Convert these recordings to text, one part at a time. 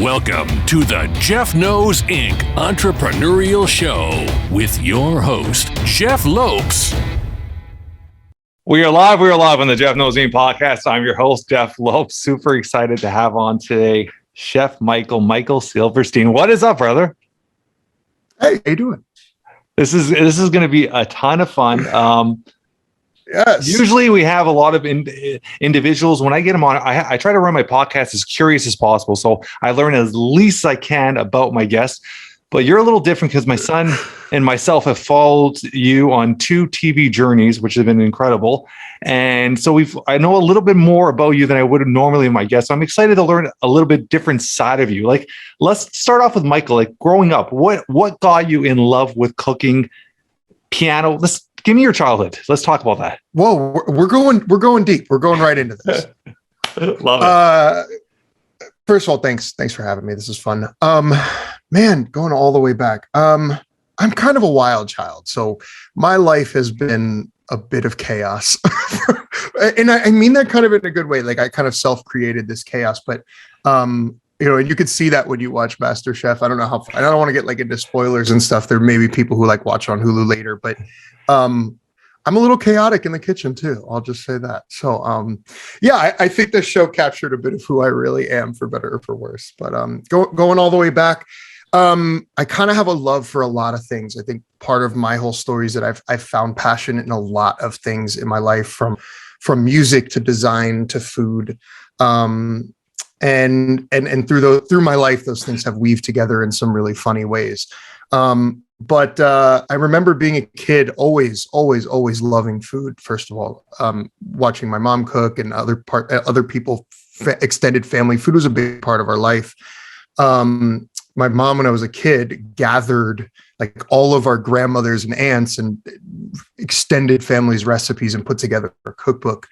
Welcome to the Jeff Knows Inc. Entrepreneurial Show with your host, Jeff Lopes. We are live on the Jeff Knows Inc. podcast. I'm your host, Jeff Lopes. Super excited to have on today Chef Michael Silverstein. What is up, brother? Hey, how you doing? This is going to be a ton of fun. Yes. Usually we have a lot of individuals. When I get them on, I try to run my podcast as curious as possible, so I learn as least I can about my guests. But you're a little different because my son and myself have followed you on 2 TV journeys, which have been incredible. And so I know a little bit more about you than I would have normally in my guests. So I'm excited to learn a little bit different side of you. Like, let's start off with Michael. Like, growing up, what got you in love with cooking, piano? Give me your childhood. Let's talk about that. Whoa, we're going deep. We're going right into this. Love it. First of all, thanks for having me. This is fun. Man, going all the way back. I'm kind of a wild child, so my life has been a bit of chaos. And I mean that kind of in a good way. Like, I kind of self-created this chaos, but and you could see that when you watch Masterchef. I don't want to get like into spoilers and stuff. There may be people who like watch on Hulu later, but I'm a little chaotic in the kitchen too. I'll just say that. So, I think this show captured a bit of who I really am, for better or for worse. But going all the way back, I kind of have a love for a lot of things. I think part of my whole story is that I've found passion in a lot of things in my life, from music to design to food. And through my life, those things have weaved together in some really funny ways. But I remember being a kid, always loving food. First of all, watching my mom cook and other people, extended family. Food was a big part of our life. My mom, when I was a kid, gathered like all of our grandmothers and aunts and extended families' recipes and put together a cookbook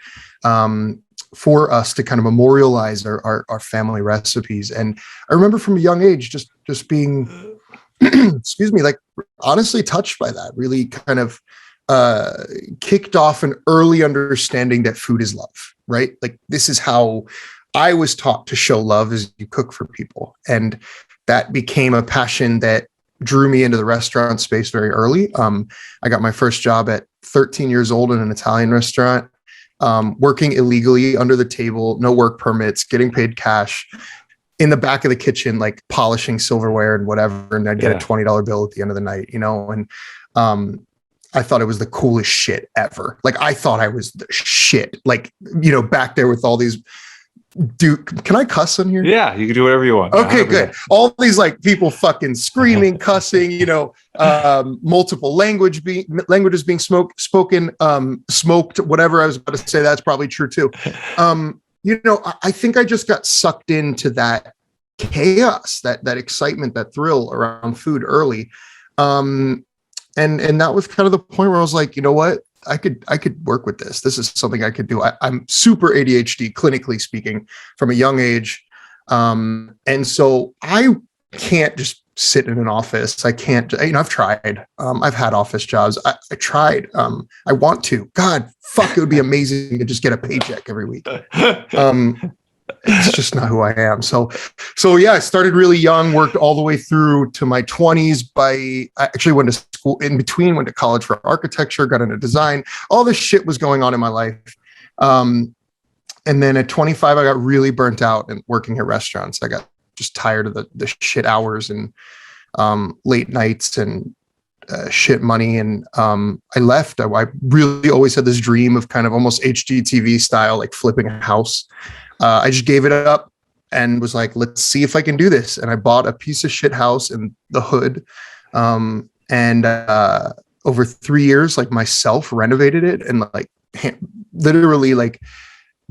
for us to kind of memorialize our family recipes. And I remember from a young age just being excuse me, like honestly touched by that. Really kind of kicked off an early understanding that food is love, right? Like, this is how I was taught to show love, is you cook for people. And that became a passion that drew me into the restaurant space very early. I got my first job at 13 years old in an Italian restaurant, working illegally under the table, no work permits, getting paid cash, in the back of the kitchen, like polishing silverware and whatever. And I'd get a $20 bill at the end of the night, and I thought it was the coolest shit ever. Like, I thought I was the shit, like, back there with all these, can I cuss on here? Yeah, you can do whatever you want. Okay, good. All these like people fucking screaming, cussing, multiple languages being spoken, smoked, whatever I was about to say, that's probably true too. I think I just got sucked into that chaos, that excitement, that thrill around food early. And that was kind of the point where I was like, you know what? I could work with this. This is something I could do. I'm super ADHD, clinically speaking, from a young age. And so I can't just sit in an office. I can't, I've tried. I've had office jobs. I tried. I want to. God, fuck, it would be amazing to just get a paycheck every week. It's just not who I am. So yeah, I started really young, worked all the way through to my 20s. I actually went to school in between, went to college for architecture, got into design. All this shit was going on in my life. And then at 25, I got really burnt out and working at restaurants. I got just tired of the shit hours and late nights and shit money. And I left. I really always had this dream of kind of almost HGTV style, like flipping a house. I just gave it up and was like, let's see if I can do this. And I bought a piece of shit house in the hood. And over 3 years, like, myself renovated it and like literally like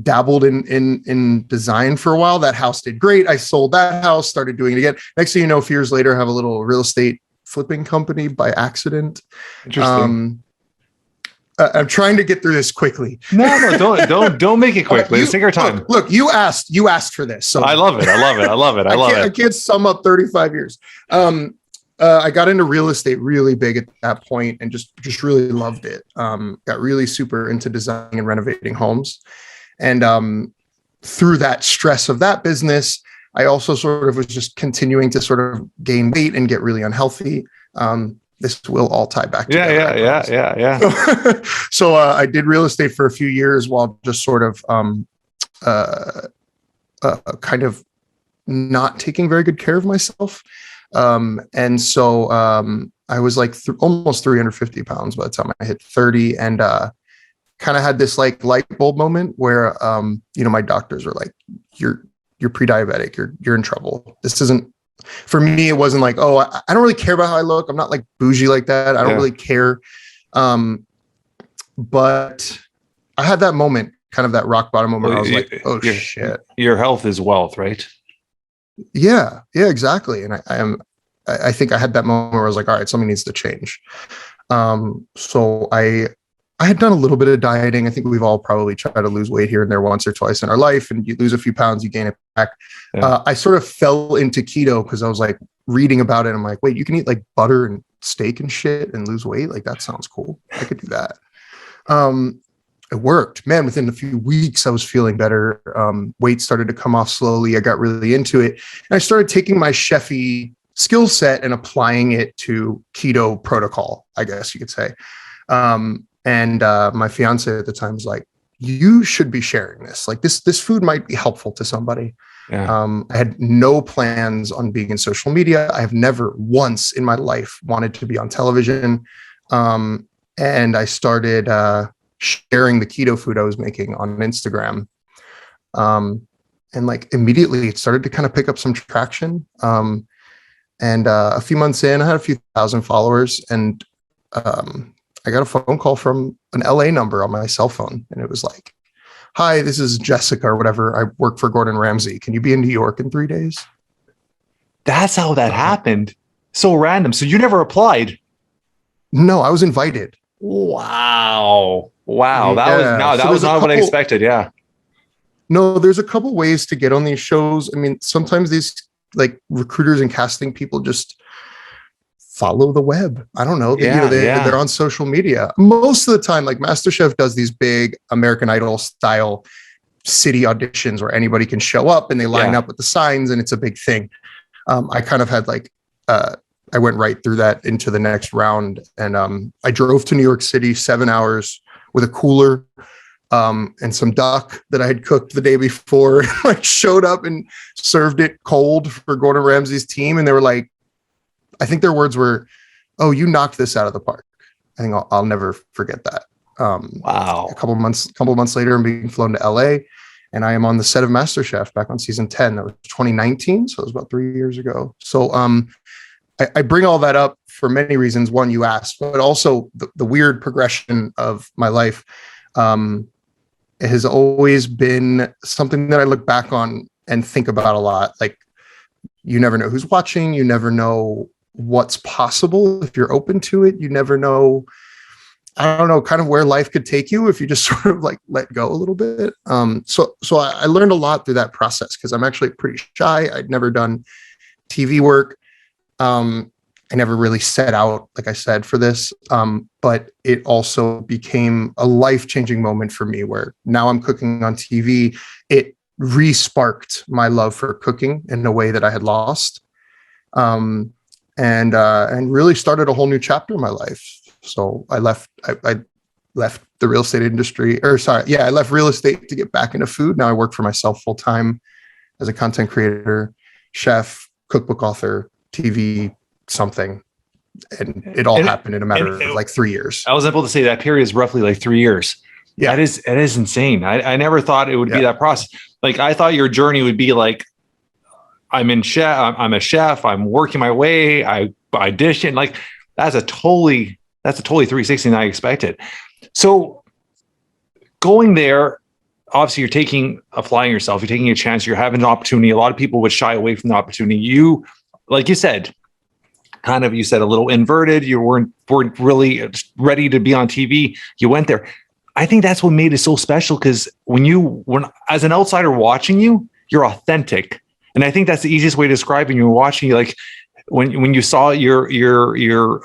dabbled in design for a while. That house did great. I sold that house, started doing it again. Next thing you know, a few years later, I have a little real estate flipping company by accident. Interesting. I'm trying to get through this quickly. No, don't make it quickly. Let's take our time. Look, you asked for this. So I love it. I can't sum up 35 years. I got into real estate really big at that point and just really loved it. Got really super into designing and renovating homes. And through that stress of that business, I also sort of was just continuing to sort of gain weight and get really unhealthy. This will all tie back together. Yeah. So I did real estate for a few years while just sort of kind of not taking very good care of myself. And so I was like almost 350 pounds by the time I hit 30, and kind of had this like light bulb moment where, my doctors were like, you're pre-diabetic, you're in trouble. This isn't, for me, it wasn't like, oh, I don't really care about how I look. I'm not like bougie like that. I don't really care. But I had that moment, kind of that rock bottom moment. Where I was like, oh shit. Your health is wealth, right? Yeah, exactly. And I think I had that moment where I was like, all right, something needs to change. So I had done a little bit of dieting. I think we've all probably tried to lose weight here and there once or twice in our life, and you lose a few pounds, you gain it back. Yeah. I sort of fell into keto because I was like reading about it. I'm like, wait, you can eat like butter and steak and shit and lose weight? Like, that sounds cool. I could do that. It worked, man. Within a few weeks, I was feeling better. Weight started to come off slowly. I got really into it. And I started taking my chefy skill set and applying it to keto protocol, I guess you could say. And my fiance at the time was like, you should be sharing this. Like this food might be helpful to somebody. Yeah. I had no plans on being in social media. I have never once in my life wanted to be on television. And I started sharing the keto food I was making on Instagram. And like immediately it started to kind of pick up some traction. And a few months in, I had a few thousand followers, and I got a phone call from an LA number on my cell phone, and it was like, hi, this is Jessica or whatever. I work for Gordan Ramsey. Can you be in New York in 3 days? That's how that happened. So random. So you never applied? No, I was invited. Wow. That so was not what I expected. Yeah. No, there's a couple ways to get on these shows. I mean, sometimes these like recruiters and casting people just follow the web. I don't know. They're on social media. Most of the time, like Masterchef does these big American Idol style city auditions where anybody can show up and they line up with the signs and it's a big thing. I kind of had like, I went right through that into the next round. And I drove to New York City 7 hours with a cooler and some duck that I had cooked the day before. I showed up and served it cold for Gordan Ramsay's team. And they were like, I think their words were, oh, you knocked this out of the park. I think I'll never forget that. Wow. A couple months later, I'm being flown to LA, and I am on the set of Masterchef back on season 10. That was 2019. So it was about 3 years ago. So I bring all that up for many reasons. One, you asked, but also the weird progression of my life. It has always been something that I look back on and think about a lot. Like, you never know who's watching. You never know what's possible if you're open to it. You never know, I don't know, kind of where life could take you if you just sort of like let go a little bit. So I learned a lot through that process because I'm actually pretty shy. I'd never done TV work. I never really set out, like I said, for this. But it also became a life-changing moment for me where now I'm cooking on TV. It re-sparked my love for cooking in a way that I had lost. And really started a whole new chapter in my life. So I left the real estate industry, I left real estate to get back into food. Now I work for myself full time as a content creator, chef, cookbook author, TV, something. And it all happened in a matter of like 3 years. I was able to say that period is roughly like 3 years. Yeah. It is insane. I never thought it would be that process. Like, I thought your journey would be like, I'm a chef, I'm working my way, I audition. Like, that's a totally 360 than I expected. So going there, obviously you're applying yourself, you're taking a chance, you're having an opportunity. A lot of people would shy away from the opportunity. You, like you said, you said a little inverted. You weren't really ready to be on TV. You went there. I think that's what made it so special, because when as an outsider watching you, you're authentic. And I think that's the easiest way to describe it. When you're watching, like when you saw your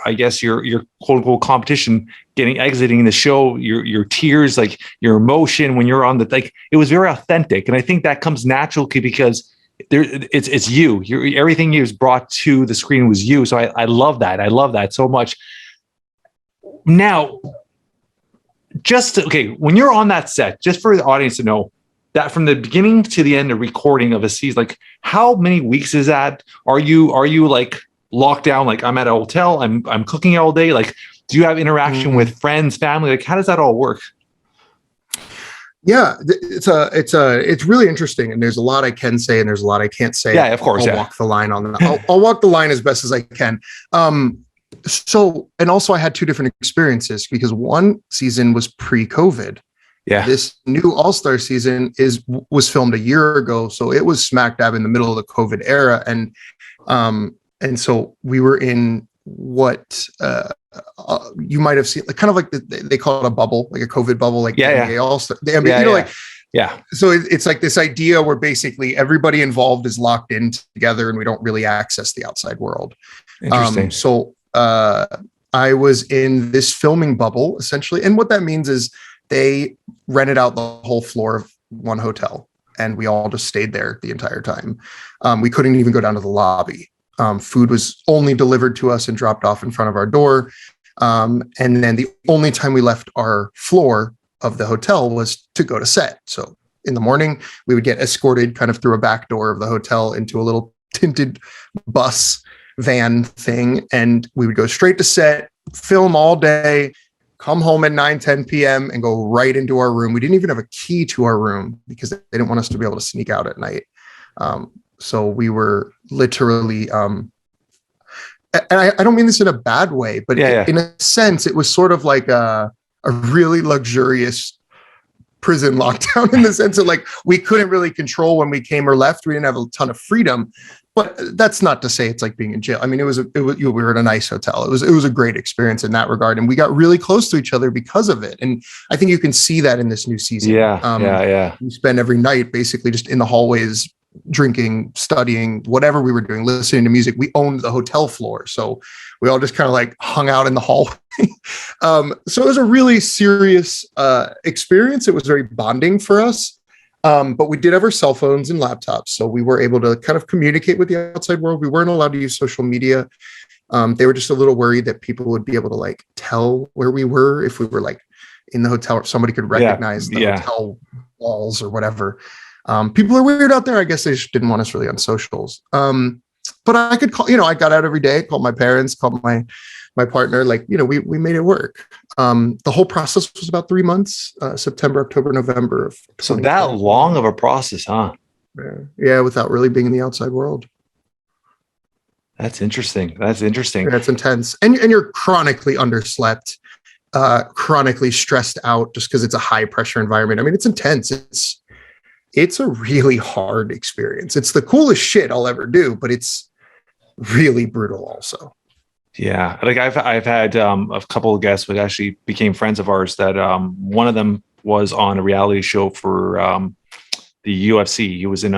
I guess your quote unquote competition exiting the show, your tears, like your emotion when you're on it was very authentic. And I think that comes naturally because it's you. Everything you was brought to the screen was you. So I love that. I love that so much. Now, when you're on that set, just for the audience to know that from the beginning to the end of recording of a season, like how many weeks is that? Are you like locked down? Like I'm at a hotel, I'm cooking all day. Like, do you have interaction with friends, family? Like, how does that all work? Yeah, it's really interesting, and there's a lot I can say, and there's a lot I can't say. Yeah, of course. I'll walk the line on that. I'll walk the line as best as I can. So, and also I had two different experiences because one season was pre-COVID. Yeah. This new All-Star season was filmed a year ago, so it was smack dab in the middle of the COVID era, and so we were in what you might have seen, like, kind of like they call it a bubble, like a COVID bubble, like NBA All-Star. I mean, So it's like this idea where basically everybody involved is locked in together, and we don't really access the outside world. Interesting. So I was in this filming bubble essentially, and what that means is they rented out the whole floor of one hotel, and we all just stayed there the entire time. We couldn't even go down to the lobby. Food was only delivered to us and dropped off in front of our door. And then the only time we left our floor of the hotel was to go to set. So in the morning, we would get escorted kind of through a back door of the hotel into a little tinted bus van thing. And we would go straight to set, film all day, come home at 9-10 p.m. and go right into our room. We didn't even have a key to our room because they didn't want us to be able to sneak out at night. So we were literally, and I don't mean this in a bad way, but in a sense, it was sort of like a really luxurious prison lockdown in the sense that, like, we couldn't really control when we came or left. We didn't have a ton of freedom, but that's not to say it's like being in jail. I mean, we were at a nice hotel. It was a great experience in that regard, and we got really close to each other because of it. And I think you can see that in this new season. We spend every night basically just in the hallways, drinking, studying, whatever we were doing, listening to music. We owned the hotel floor, so we all just kind of like hung out in the hallway. So it was a really serious experience. It was very bonding for us, but we did have our cell phones and laptops, so we were able to kind of communicate with the outside world. We weren't allowed to use social media. They were just a little worried that people would be able to like tell where we were if we were like in the hotel, or somebody could recognize the hotel walls or whatever. People are weird out there. I guess they just didn't want us really on socials. But I could call, I got out every day, called my parents, called my partner, like, we made it work. The whole process was about 3 months, September, October, November. So that long of a process, huh? Yeah. Without really being in the outside world. That's interesting. That's intense. And you're chronically underslept, chronically stressed out just because it's a high pressure environment. I mean, it's intense. It's a really hard experience. It's the coolest shit I'll ever do, but it's really brutal also. Yeah. Like I've had a couple of guests who actually became friends of ours that one of them was on a reality show for the UFC. He was in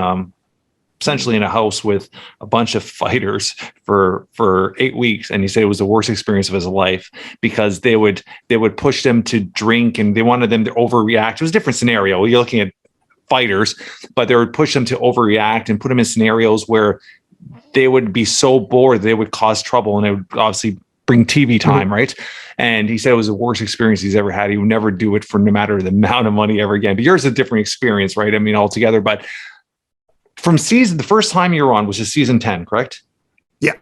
essentially in a house with a bunch of fighters for 8 weeks. And he said it was the worst experience of his life because they would push them to drink and they wanted them to overreact. It was a different scenario. You're looking at fighters, but they would push them to overreact and put them in scenarios where they would be so bored they would cause trouble, and it would obviously bring TV time, right? And he said it was the worst experience he's ever had. He would never do it for no matter the amount of money ever again. But yours is a different experience, right? I mean, altogether. But from the first time you were on, which is season 10, correct? Yeah.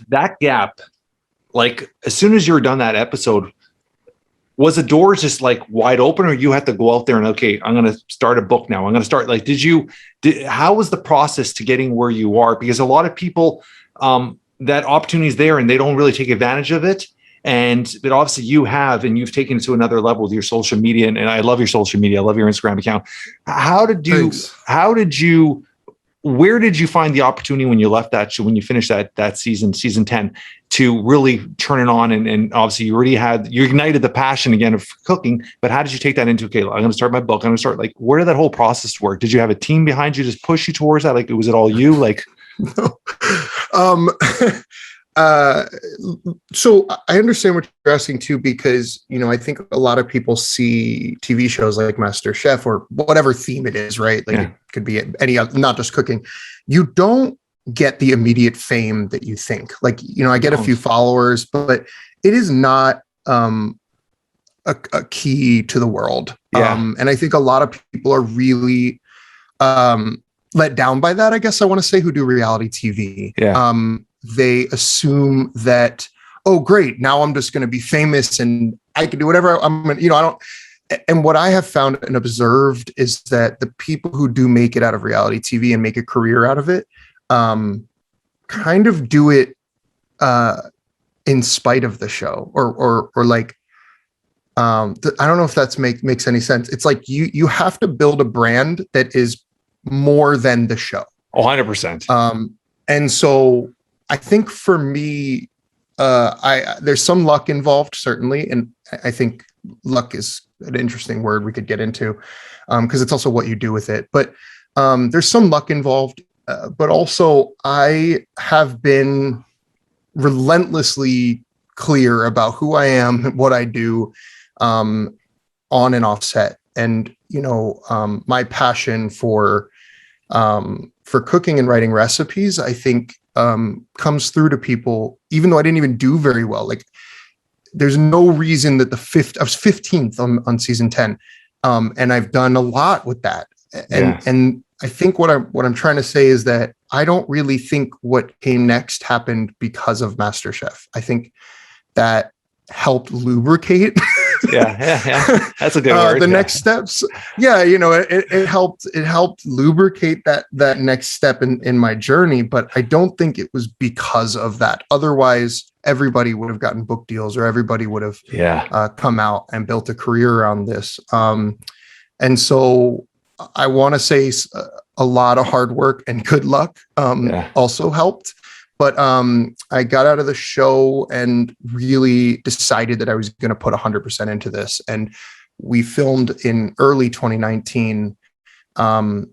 That gap, like as soon as you were done that episode, was the doors just like wide open, or you had to go out there and, okay, I'm going to start a book now. I'm going to start, like, how was the process to getting where you are? Because a lot of people, that opportunity is there and they don't really take advantage of it. But obviously you have, and you've taken it to another level with your social media. And I love your social media. I love your Instagram account. Where did you find the opportunity when you left that show, when you finished that season 10, to really turn it on? And obviously you ignited the passion again of cooking, but how did you take that into, okay, I'm going to start my book. I'm going to start, like, where did that whole process work? Did you have a team behind you just push you towards that? Like, was it all you? Like, no. So I understand what you're asking too, because, I think a lot of people see TV shows like Masterchef or whatever theme it is, right? Like it could be any other, not just cooking. You don't get the immediate fame that you think. Like, I get a few followers, but it is not a key to the world. And I think a lot of people are really let down by that, I guess I want to say, who do reality TV. They assume that, oh, great, now I'm just going to be famous and I can do whatever I'm going to, I don't. And what I have found and observed is that the people who do make it out of reality TV and make a career out of it, kind of do it in spite of the show, or like, I don't know if that's makes any sense. It's like you have to build a brand that is more than the show. 100%. And so I think for me, there's some luck involved, certainly. And I think luck is an interesting word we could get into, because it's also what you do with it. But there's some luck involved. But also I have been relentlessly clear about who I am, what I do, on and off set. And, my passion for cooking and writing recipes, I think, comes through to people, even though I didn't even do very well. Like, there's no reason that I was 15th on season 10. And I've done a lot with that. And I think what I'm trying to say is that I don't really think what came next happened because of MasterChef. I think that helped lubricate. Yeah. That's a good word. The next steps. Yeah. It helped lubricate that next step in my journey, but I don't think it was because of that. Otherwise, everybody would have gotten book deals, or everybody would have come out and built a career around this. And so I want to say a lot of hard work and good luck also helped. But I got out of the show and really decided that I was going to put 100% into this. And we filmed in early 2019,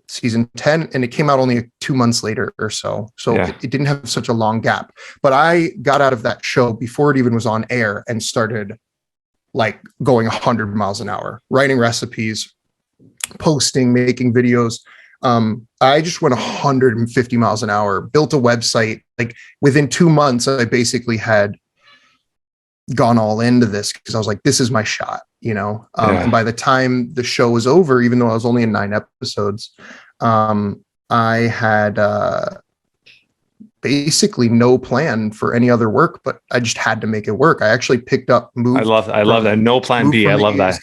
season 10, and it came out only 2 months later or so. So it didn't have such a long gap. But I got out of that show before it even was on air and started like going 100 miles an hour, writing recipes, posting, making videos. I just went 150 miles an hour, built a website. Like within 2 months, I basically had gone all into this because I was like, this is my shot, and by the time the show was over, even though I was only in 9 episodes, I had basically no plan for any other work, but I just had to make it work. I actually picked up moves. I love that. No plan B. I love that.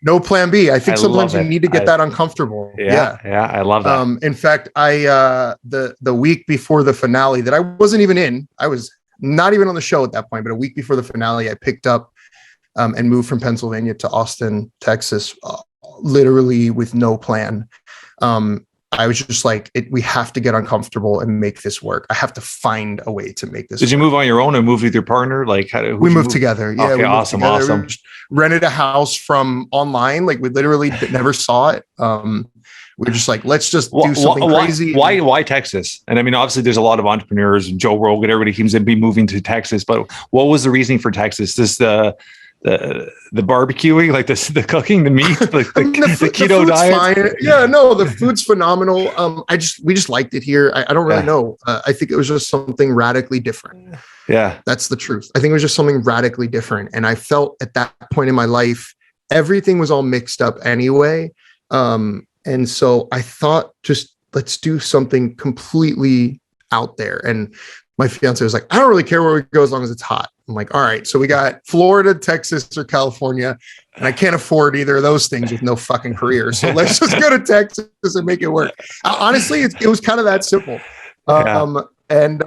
No plan B. I think sometimes you need to get that uncomfortable. Yeah. I love that. In fact, the week before the finale that I wasn't even in, I was not even on the show at that point, but a week before the finale, I picked up and moved from Pennsylvania to Austin, Texas, literally with no plan. I was just like, we have to get uncomfortable and make this work. I have to find a way to make this Did work. you move on your own or move with your partner? Like, we moved together. Yeah. Okay, awesome. We rented a house from online. Like, we literally never saw it. We're just like, let's just do something crazy. Why Texas? And I mean, obviously there's a lot of entrepreneurs and Joe Rogan, everybody seems to be moving to Texas, but what was the reasoning for Texas? This the barbecuing, like the cooking, the meat, the keto diet. Fine. Yeah, no, the food's phenomenal. We just liked it here. I don't really know. I think it was just something radically different. Yeah, that's the truth. I think it was just something radically different. And I felt at that point in my life, everything was all mixed up anyway. And so I thought, just let's do something completely out there. And my fiance was like, I don't really care where we go as long as it's hot. I'm like, all right, so we got Florida, Texas, or California, and I can't afford either of those things with no fucking career. So let's just go to Texas and make it work. Honestly, it was kind of that simple. And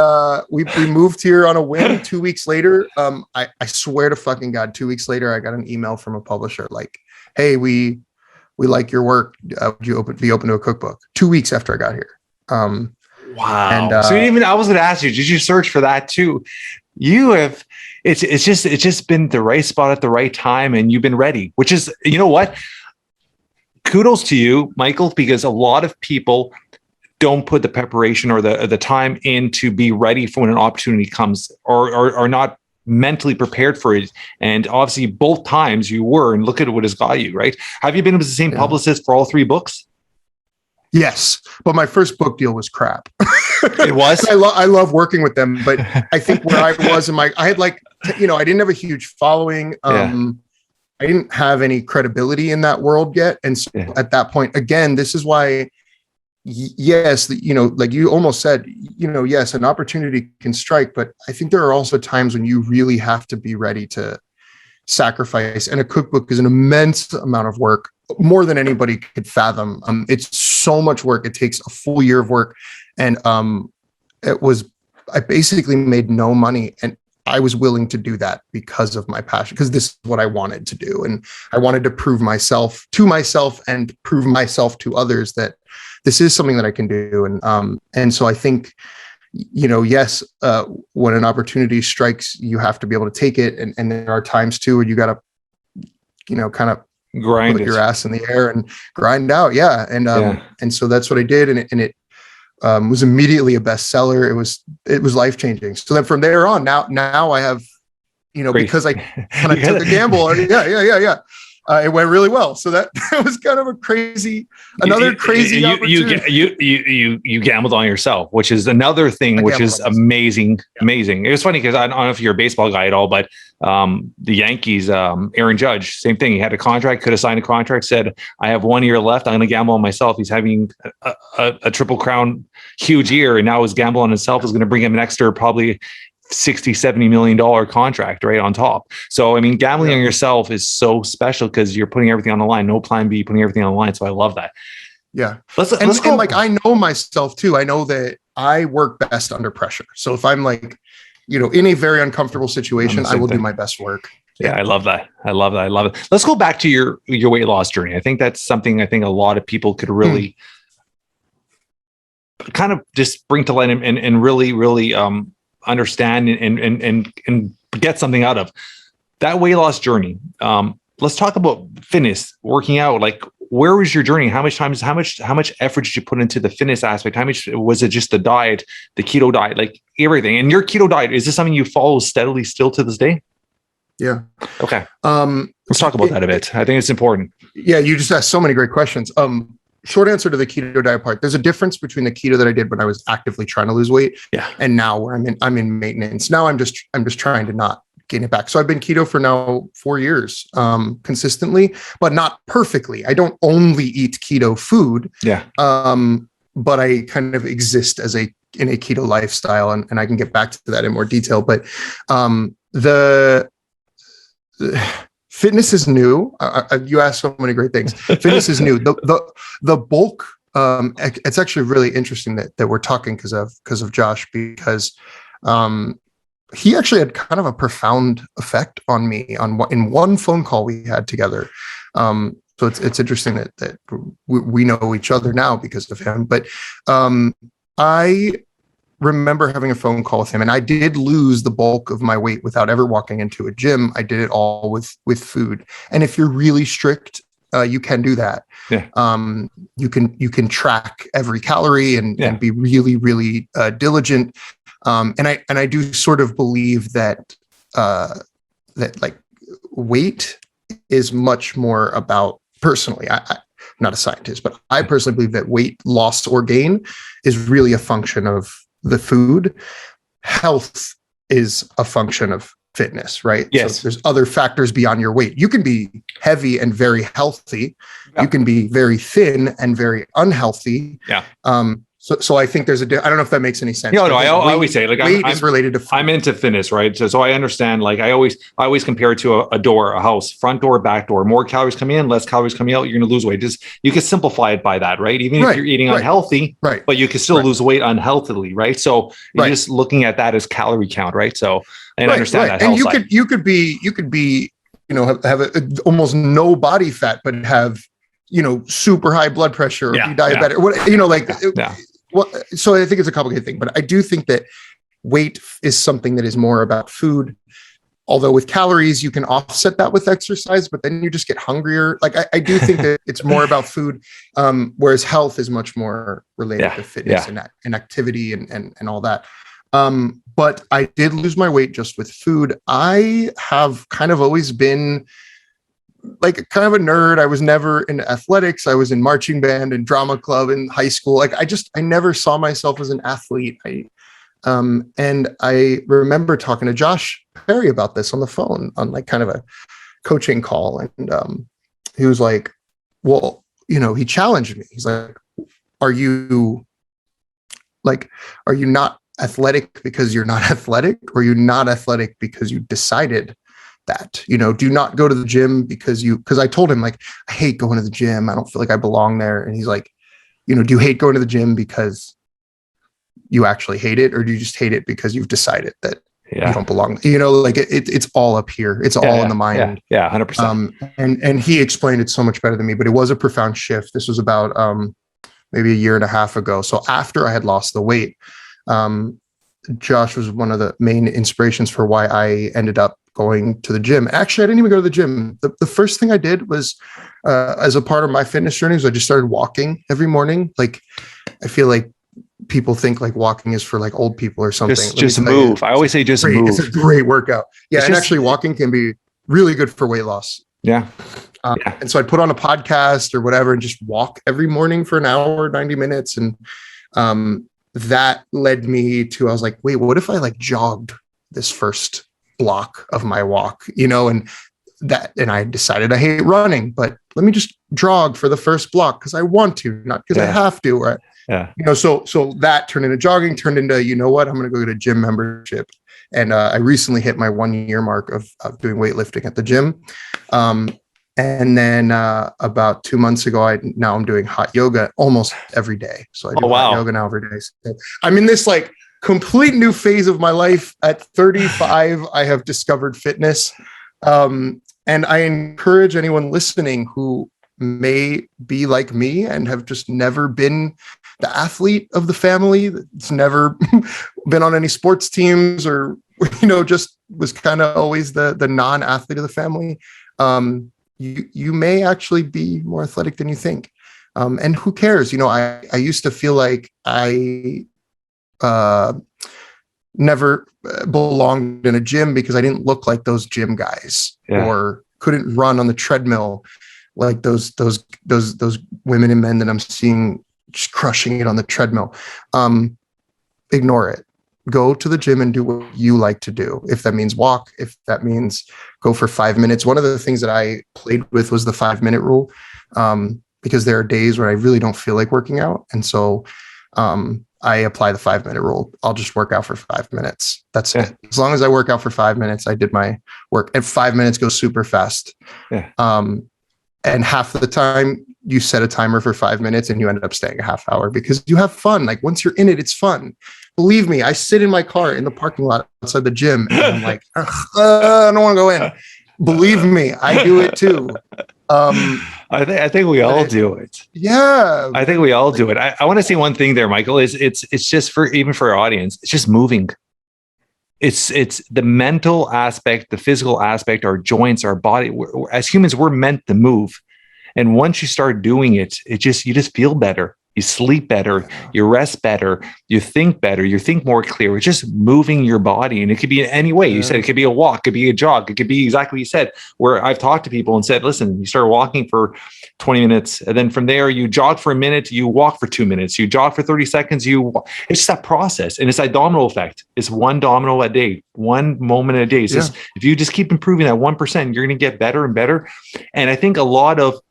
we moved here on a whim. 2 weeks later, I swear to fucking God, 2 weeks later, I got an email from a publisher like, hey, we like your work. Would you be open to a cookbook? 2 weeks after I got here. Wow. And so I was going to ask you, did you search for that too? You have, it's just been the right spot at the right time, and you've been ready, which is, you know what? Kudos to you, Michael, because a lot of people don't put the preparation or the time in to be ready for when an opportunity comes, or are not mentally prepared for it. And obviously both times you were, and look at what has got you, right? Have you been with the same publicist for all 3 books? Yes, but my first book deal was crap. It was. I love working with them, but I think where I was I had like, I didn't have a huge following. I didn't have any credibility in that world yet. And so at that point, again, this is why, yes, like you almost said, yes, an opportunity can strike, but I think there are also times when you really have to be ready to sacrifice. And a cookbook is an immense amount of work, more than anybody could fathom. It's so much work. It takes a full year of work. And I basically made no money, and I was willing to do that because of my passion, because this is what I wanted to do. And I wanted to prove myself to myself and prove myself to others that this is something that I can do. And so I think, yes, when an opportunity strikes, you have to be able to take it. And there are times too, where you got to, kind of grind put your ass in the air and grind out. Yeah. And so that's what I did. And it was immediately a bestseller. It was life-changing. So then from there on, now I have, because I kind of took a gamble. It went really well. So that was kind of crazy opportunity. You gambled on yourself, which is another thing, which is amazing. Yeah. Amazing. It was funny because I don't know if you're a baseball guy at all, but the Yankees, Aaron Judge, same thing. He had a contract, could have signed a contract, said, I have 1 year left. I'm going to gamble on myself. He's having a Triple Crown huge year. And now his gamble on himself is going to bring him an extra probably $60-70 million contract right on top. So I mean, gambling on yourself is so special because you're putting everything on the line. No plan B, putting everything on the line. So I love that. Yeah. Let's go. And like, I know myself too. I know that I work best under pressure. So if I'm like, in a very uncomfortable situation, I will do my best work. Yeah, I love that. I love it. Let's go back to your weight loss journey. I think that's something I think a lot of people could really kind of just bring to light and really understand and get something out of that weight loss journey. Let's talk about fitness, working out. Like, where was your journey? How much effort did you put into the fitness aspect? How much was it just the diet, the keto diet, like everything? And your keto diet, is this something you follow steadily still to this day? Yeah. Okay. Let's talk about that a bit. I think it's important. Yeah. You just asked so many great questions. Short answer to the keto diet part. There's a difference between the keto that I did when I was actively trying to lose weight, and now where I'm in maintenance. Now I'm just trying to not gain it back. So I've been keto for now 4 years, consistently, but not perfectly. I don't only eat keto food. Yeah. But I kind of exist in a keto lifestyle, and I can get back to that in more detail. But the fitness is new. You asked so many great things. Fitness is new. The bulk. It's actually really interesting that we're talking because of Josh, because he actually had kind of a profound effect on me in one phone call we had together. So it's interesting that we know each other now because of him. But I remember having a phone call with him, and I did lose the bulk of my weight without ever walking into a gym. I did it all with food. And if you're really strict, you can do that. Yeah. You can track every calorie and be really, really diligent. And I do sort of believe that like weight is much more about, personally, I'm not a scientist, but I personally believe that weight loss or gain is really a function of the food. Health is a function of fitness, right? Yes. So there's other factors beyond your weight. You can be heavy and very healthy. Yeah. You can be very thin and very unhealthy. Yeah. So I think there's I don't know if that makes any sense. No, I always say, like, weight is related to food. I'm into fitness, right? So I understand, like, I always compare it to a door, a house, front door, back door. More calories coming in, less calories coming out, you're going to lose weight. Just, you can simplify it by that, right? Even if you're eating unhealthy, but you can still lose weight unhealthily, right? So you're just looking at that as calorie count, right? So I understand that. And you could be, have almost no body fat, but have, super high blood pressure, or be diabetic, so I think it's a complicated thing, but I do think that weight is something that is more about food. although with calories, you can offset that with exercise, but then you just get hungrier. Like I do think that it's more about food, whereas health is much more related to fitness and activity and all that. But I did lose my weight just with food. I have kind of always been like kind of a nerd. I was never in athletics. I was in marching band and drama club in high school. Like I never saw myself as an athlete. And I remember talking to Josh Perry about this on the phone on like kind of a coaching call. And he was like, well, he challenged me. He's like, are you not athletic because you're not athletic, or you're not athletic because you decided that, do not go to the gym because I told him, like, I hate going to the gym. I don't feel like I belong there. And he's like, do you hate going to the gym because you actually hate it, or do you just hate it because you've decided that you don't belong? Like it's all up here. It's all in the mind. Yeah. 100%. And he explained it so much better than me, but it was a profound shift. This was about maybe a year and a half ago. So after I had lost the weight, Josh was one of the main inspirations for why I ended up going to the gym. Actually, I didn't even go to the gym. The first thing I did was, as a part of my fitness journey, was I just started walking every morning. Like, I feel like people think like walking is for like old people or something. Just move. I always say just move. It's a great workout. Yeah. And actually walking can be really good for weight loss. Yeah. And so I'd put on a podcast or whatever and just walk every morning for an hour, 90 minutes. And that led me to, I was like, wait, what if I like jogged this first block of my walk, and I decided I hate running, but let me just jog for the first block because I want to, not because I have to. Right. Yeah. So that turned into jogging, turned into, I'm going to go get a gym membership. And I recently hit my 1 year mark of doing weightlifting at the gym. And then about 2 months ago, I'm doing hot yoga almost every day. So I do hot yoga now every day. So I'm in this like complete new phase of my life. At 35, I have discovered fitness. And I encourage anyone listening who may be like me and have just never been the athlete of the family, that's never been on any sports teams, or, just was kind of always the non-athlete of the family. You may actually be more athletic than you think. And who cares? I used to feel like I never belonged in a gym because I didn't look like those gym guys, or couldn't run on the treadmill like those women and men that I'm seeing just crushing it on the treadmill. Ignore it. Go to the gym and do what you like to do. If that means walk, if that means go for 5 minutes. One of the things that I played with was the 5-minute rule, because there are days where I really don't feel like working out. And so I apply the 5-minute rule. I'll just work out for 5 minutes. That's it. As long as I work out for 5 minutes, I did my work. And 5 minutes goes super fast. And half of the time you set a timer for 5 minutes and you end up staying a half hour because you have fun. Like once you're in it, it's fun. Believe me, I sit in my car in the parking lot outside the gym and I'm like, I don't want to go in. Believe me, I do it too. I think we all do it. Yeah. I think we all do it. I want to say one thing there, Michael, is it's just even for our audience, it's just moving. It's the mental aspect, the physical aspect, our joints, our body. As humans, we're meant to move. And once you start doing it, you just feel better. You sleep better, you rest better, you think better, you think more clear. It's just moving your body. And it could be in any way. You said it could be a walk, it could be a jog, it could be exactly what you said, where I've talked to people and said, listen, you start walking for 20 minutes. And then from there, you jog for a minute, you walk for 2 minutes, you jog for 30 seconds, it's just that process. And it's that domino effect. It's one domino a day, one moment a day. It's just, if you just keep improving that 1%, you're going to get better and better. And I think a lot of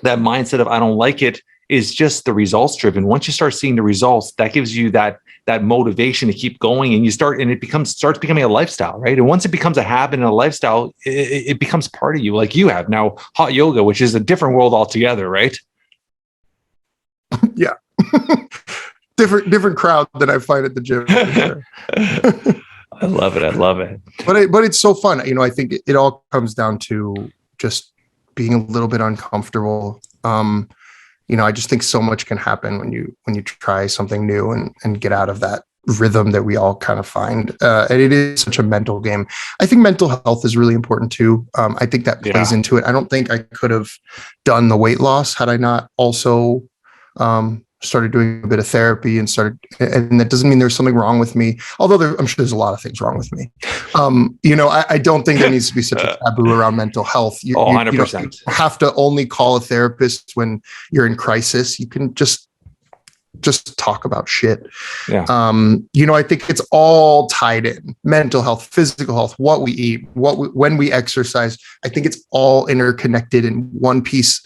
that mindset of I don't like it is just the results driven. Once you start seeing the results, that gives you that motivation to keep going, and it starts becoming a lifestyle, right? And once it becomes a habit and a lifestyle, it becomes part of you. Like you have now hot yoga, which is a different world altogether, right? Yeah. different crowd than I find at the gym. I love it. But it's so fun. I think it all comes down to just being a little bit uncomfortable. I just think so much can happen when you try something new and get out of that rhythm that we all kind of find. And it is such a mental game. I think mental health is really important too. I think that plays into it. I don't think I could have done the weight loss had I not also started doing a bit of therapy and that doesn't mean there's something wrong with me. Although I'm sure there's a lot of things wrong with me. I don't think there needs to be such a taboo around mental health. 100%. You have to only call a therapist when you're in crisis. You can just talk about shit. Yeah. I think it's all tied in: mental health, physical health, what we eat, when we exercise. I think it's all interconnected in one piece.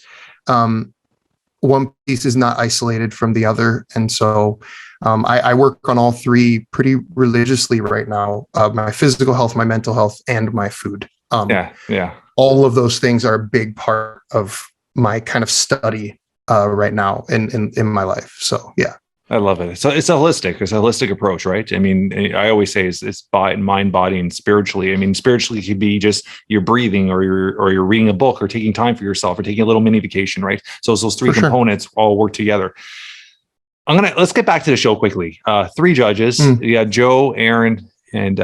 One piece is not isolated from the other. And so I work on all three pretty religiously right now: my physical health, my mental health, and my food. All of those things are a big part of my kind of study right now in my life. So, yeah. I love it. So it's a holistic approach, right? I mean, I always say it's mind, body, and spiritually. I mean, spiritually could be just you're breathing, or you're reading a book, or taking time for yourself, or taking a little mini vacation, right? So those three components all work together. Let's get back to the show quickly. 3 judges. You got Joe, Aaron, and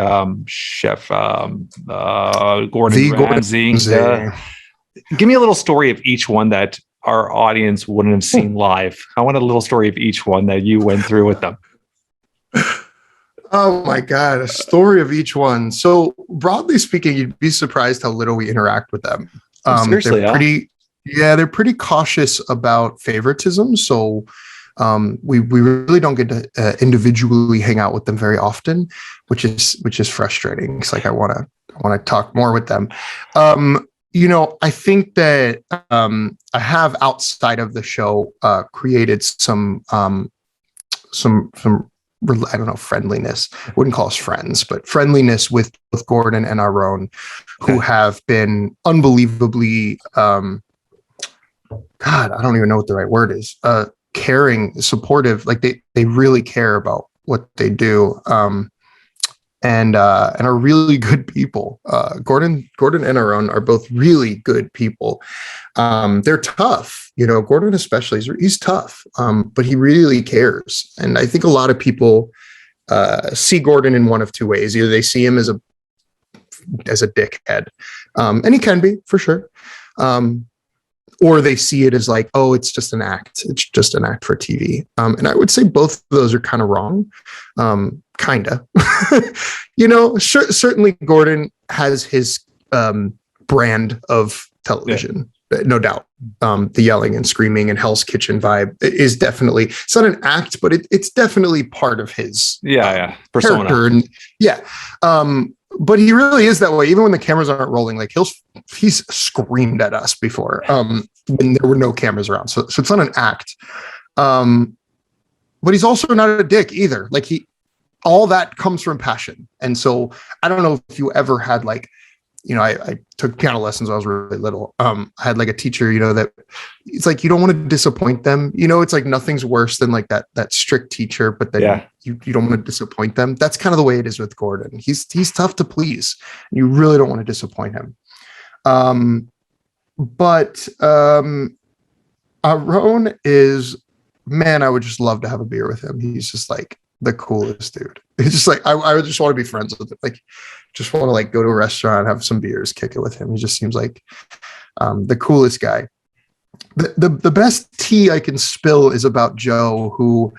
Chef Gordan Ramsey. Give me a little story of each one that our audience wouldn't have seen live. I want a little story of each one that you went through with them. Oh my God, a story of each one. So broadly speaking, you'd be surprised how little we interact with them. Seriously, they're pretty cautious about favoritism. So we really don't get to individually hang out with them very often, which is frustrating. It's like I want to talk more with them. I think that I have, outside of the show, created some I don't know, friendliness. I wouldn't call us friends, but friendliness with Gordan and Aaron, who have been unbelievably, God, I don't even know what the right word is, caring, supportive. Like they really care about what they do. And are really good people. Gordan and Aaron are both really good people. They're tough, Gordan especially. He's tough, but he really cares. And I think a lot of people see Gordan in one of two ways. Either they see him as a dickhead, and he can be for sure, or they see it as like, oh, it's just an act. It's just an act for TV. And I would say both of those are kind of wrong. Kinda. Certainly Gordan has his brand of television, no doubt. The yelling and screaming and Hell's Kitchen vibe is definitely, it's not an act, but it's definitely part of his persona. And, but he really is that way. Even when the cameras aren't rolling, like he's screamed at us before when there were no cameras around. So it's not an act. But he's also not a dick either. Like all that comes from passion. And so I don't know if you ever had I took piano lessons when I was really little. I had like a teacher, that it's like, you don't want to disappoint them. It's like nothing's worse than like that strict teacher, but then you don't want to disappoint them. That's kind of the way it is with Gordan. He's tough to please. And you really don't want to disappoint him. But Aaron is, man, I would just love to have a beer with him. He's just like the coolest dude. It's just like, I would just want to be friends with him. Like, just want to like go to a restaurant, have some beers, kick it with him. He just seems like the coolest guy. The best tea I can spill is about Joe, who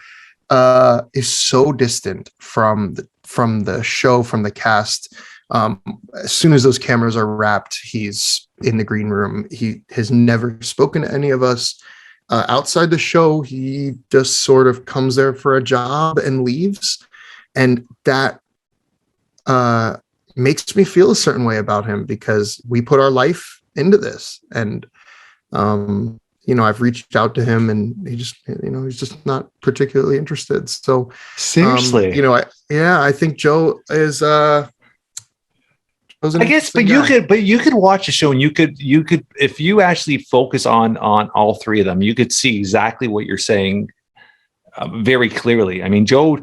is so distant from the show, from the cast. As soon as those cameras are wrapped, he's in the green room. He has never spoken to any of us. Outside the show, he just sort of comes there for a job and leaves. And that makes me feel a certain way about him, because we put our life into this. And, I've reached out to him and he's just not particularly interested. So seriously, I think Joe is, I guess, but you could watch the show and you could, if you actually focus on all three of them, you could see exactly what you're saying very clearly. I mean, Joe,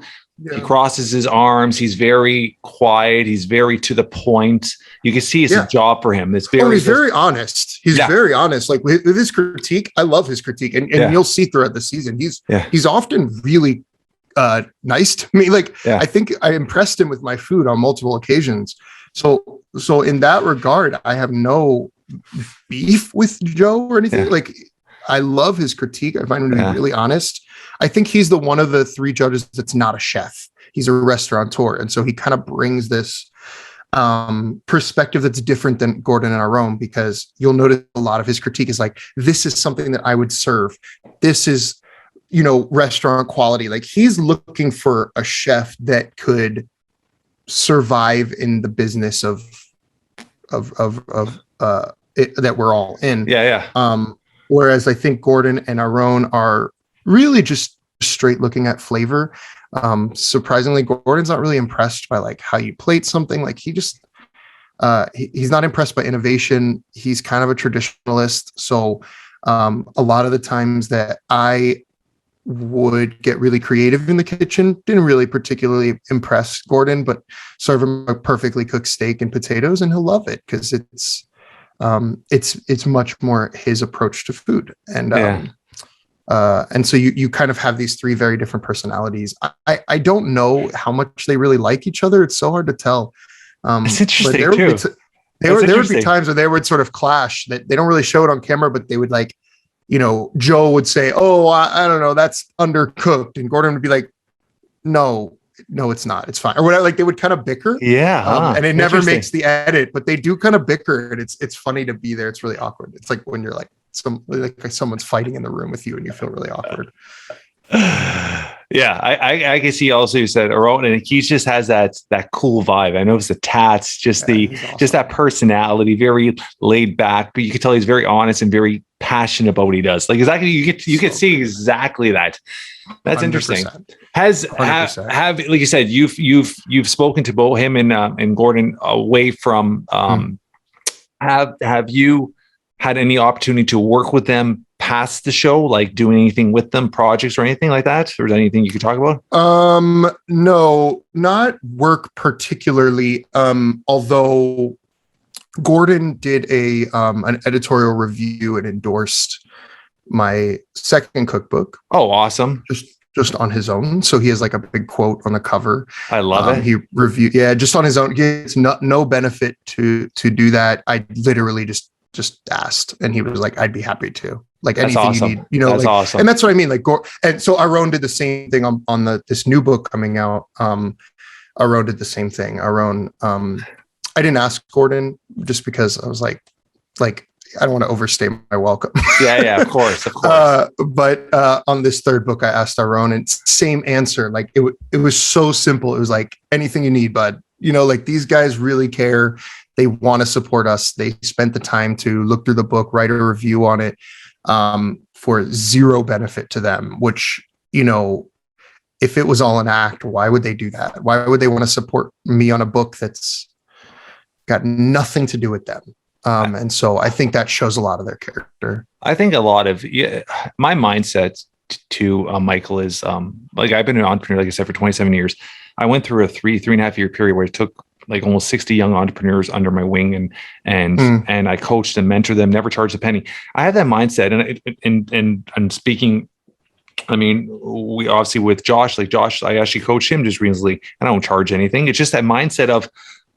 he crosses his arms. He's very quiet. He's very to the point. You can see it's a job for him. He's very honest. He's very honest. Like with his critique, I love his critique, and you'll see throughout the season, he's often really nice to me. Like, Yeah. I think I impressed him with my food on multiple occasions. So in that regard, I have no beef with Joe or anything. Yeah. Like, I love his critique. I find him to be Yeah. really honest. I think he's the one of the three judges that's not a chef. He's a restaurateur. And so he kind of brings this perspective that's different than Gordan and our own, because you'll notice a lot of his critique is like, this is something that I would serve. This is, restaurant quality. Like, he's looking for a chef that could survive in the business of that we're all in. Yeah. Whereas I think Gordan and Aaron are really just straight looking at flavor. Surprisingly, Gordon's not really impressed by like how you plate something. Like, he just he's not impressed by innovation. He's kind of a traditionalist. So a lot of the times that I would get really creative in the kitchen, didn't really particularly impress Gordan, but serve him a perfectly cooked steak and potatoes and he'll love it, because it's much more his approach to food. And so you kind of have these three very different personalities. I don't know how much they really like each other. It's so hard to tell. It's interesting but there would be times where they would sort of clash, that they don't really show it on camera, but they would like, Joe would say, "Oh, I don't know, that's undercooked," and Gordan would be like, "No, it's not. It's fine," or whatever. Like, they would kind of bicker. Yeah, and it never makes the edit, but they do kind of bicker, and it's funny to be there. It's really awkward. It's like when you're like someone's fighting in the room with you, and you feel really awkward. Yeah, I can see also you said Aaron, and he just has that cool vibe. I know it's the tats, just awesome. Just that personality, very laid back, but you can tell he's very honest and very passionate about what he does. Like, exactly, you can see exactly that. That's 100%. Interesting. Have like you said, you've spoken to both him and Gordan away from. Have you had any opportunity to work with them past the show, like doing anything with them, projects or anything like that? Or is there anything you could talk about? No, not work particularly. Although Gordan did an editorial review and endorsed my second cookbook. Oh, awesome. Just on his own. So he has like a big quote on the cover. I love it. He reviewed, just on his own. It's no benefit to do that. I literally just asked, and he was like, "I'd be happy to." Like, anything awesome. You need, that's awesome. And that's what I mean. Like, and so Aaron did the same thing on this new book coming out. Aaron did the same thing. Aaron, I didn't ask Gordan just because I was like, I don't want to overstay my welcome. Yeah, of course. But on this third book, I asked Aaron, and same answer. Like, it was so simple. It was like, anything you need, bud. Like, these guys really care. They want to support us. They spent the time to look through the book, write a review on it, for zero benefit to them, which, if it was all an act, why would they do that? Why would they want to support me on a book that's got nothing to do with them? And so I think that shows a lot of their character. I think a lot of my mindset to Michael is like, I've been an entrepreneur, like I said, for 27 years. I went through a 3.5 year period where it took like almost 60 young entrepreneurs under my wing, and I coached and mentored them, never charged a penny. I have that mindset, and speaking, I mean, we obviously with Josh, I actually coached him just recently, and I don't charge anything. It's just that mindset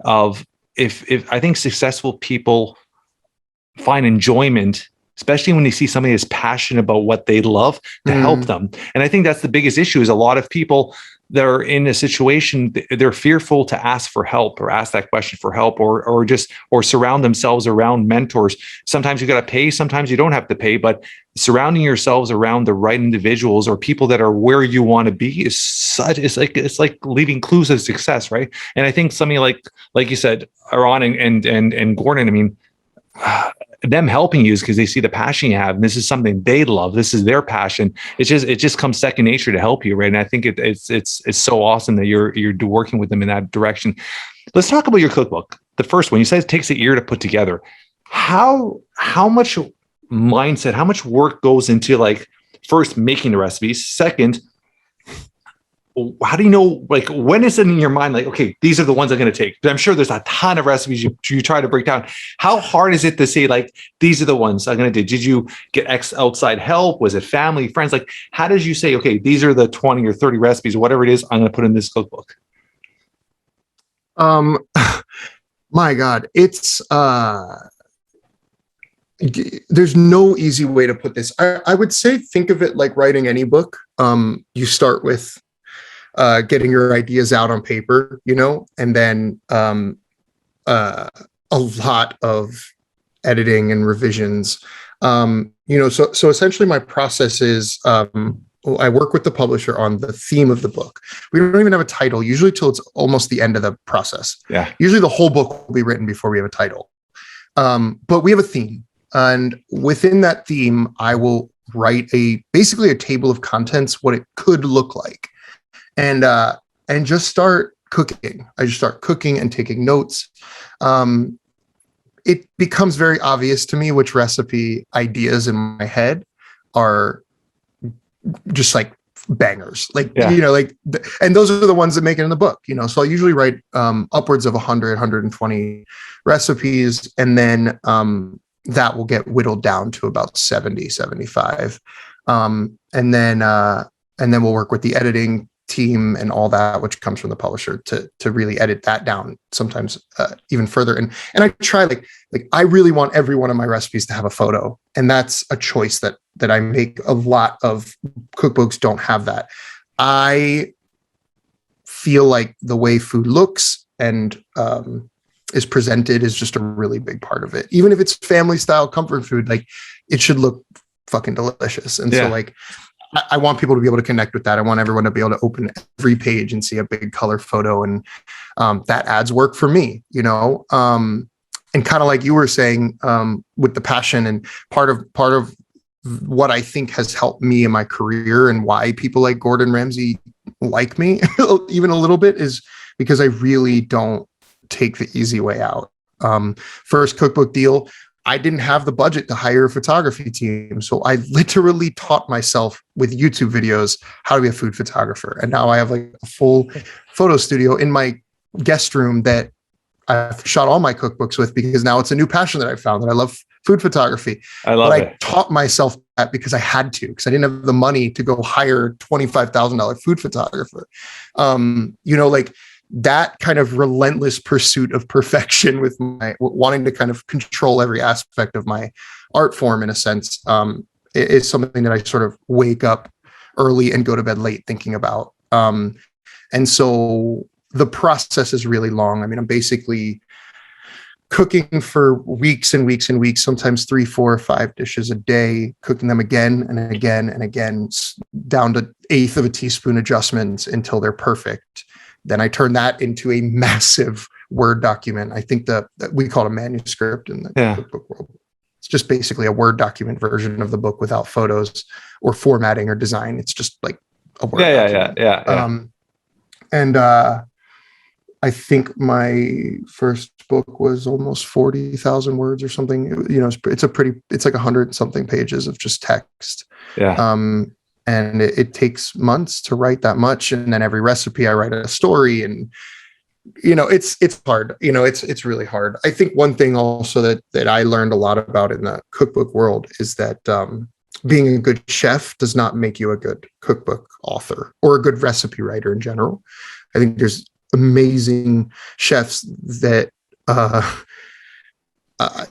of if I think successful people find enjoyment, especially when they see somebody that's passionate about what they love, to help them. And I think that's the biggest issue, is a lot of people that are in a situation, they're fearful to ask for help, or ask that question for help, or surround themselves around mentors. Sometimes you got to pay, sometimes you don't have to pay, but surrounding yourselves around the right individuals or people that are where you want to be it's like leaving clues of success, right? And I think something like you said, Aaron and Gordan, I mean, them helping you is because they see the passion you have, and this is something they love. This is their passion. It just comes second nature to help you, right? And I think it's so awesome that you're working with them in that direction. Let's talk about your cookbook. The first one, you said it takes a year to put together. How much mindset, how much work goes into, like, first making the recipes, second how do you know, like, when is it in your mind, like, okay, these are the ones I'm going to take? I'm sure there's a ton of recipes you try to break down. How hard is it to say, like, these are the ones I'm going to do? Did you get outside help? Was it family, friends? Like, how did you say, okay, these are the 20 or 30 recipes, or whatever it is, I'm going to put in this cookbook? My God, it's there's no easy way to put this. I would say, think of it like writing any book. You start with getting your ideas out on paper, and then a lot of editing and revisions. So essentially my process is, I work with the publisher on the theme of the book. We don't even have a title usually till it's almost the end of the process. Yeah. Usually the whole book will be written before we have a title. But we have a theme, and within that theme, I will write basically a table of contents, what it could look like. And just start cooking. I just start cooking and taking notes. It becomes very obvious to me which recipe ideas in my head are just like bangers, like, and those are the ones that make it in the book, so I usually write upwards of 100, 120 recipes, and then that will get whittled down to about 70, 75. And then we'll work with the editing team and all that, which comes from the publisher, to really edit that down, sometimes even further. And I try, like I really want every one of my recipes to have a photo, and that's a choice that I make. A lot of cookbooks don't have that. I feel like the way food looks and is presented is just a really big part of it. Even if it's family style comfort food, like, it should look fucking delicious. And so, like, I want people to be able to connect with that. I want everyone to be able to open every page and see a big color photo. And that adds work for me, and kind of like you were saying, with the passion, and part of what I think has helped me in my career and why people like Gordan Ramsey like me even a little bit, is because I really don't take the easy way out. First cookbook deal, I didn't have the budget to hire a photography team. So I literally taught myself with YouTube videos how to be a food photographer. And now I have like a full photo studio in my guest room that I've shot all my cookbooks with, because now it's a new passion that I found, that I love food photography. I taught myself that because I had to, because I didn't have the money to go hire a $25,000 food photographer. Like, that kind of relentless pursuit of perfection, with my wanting to kind of control every aspect of my art form, in a sense, is something that I sort of wake up early and go to bed late thinking about. And so the process is really long. I mean, I'm basically cooking for weeks and weeks and weeks, sometimes 3, 4, 5 dishes a day, cooking them again and again and again, down to 1/8 of a teaspoon adjustments until they're perfect. Then I turn that into a massive Word document. I think that we call it a manuscript in the cookbook world. It's just basically a Word document version of the book without photos or formatting or design. It's just like a Word document. And I think my first book was almost 40,000 words or something. It's like 100 something pages of just text. And it takes months to write that much. And then every recipe, I write a story, and, it's hard. It's really hard. I think one thing also that I learned a lot about in the cookbook world is that being a good chef does not make you a good cookbook author or a good recipe writer in general. I think there's amazing chefs that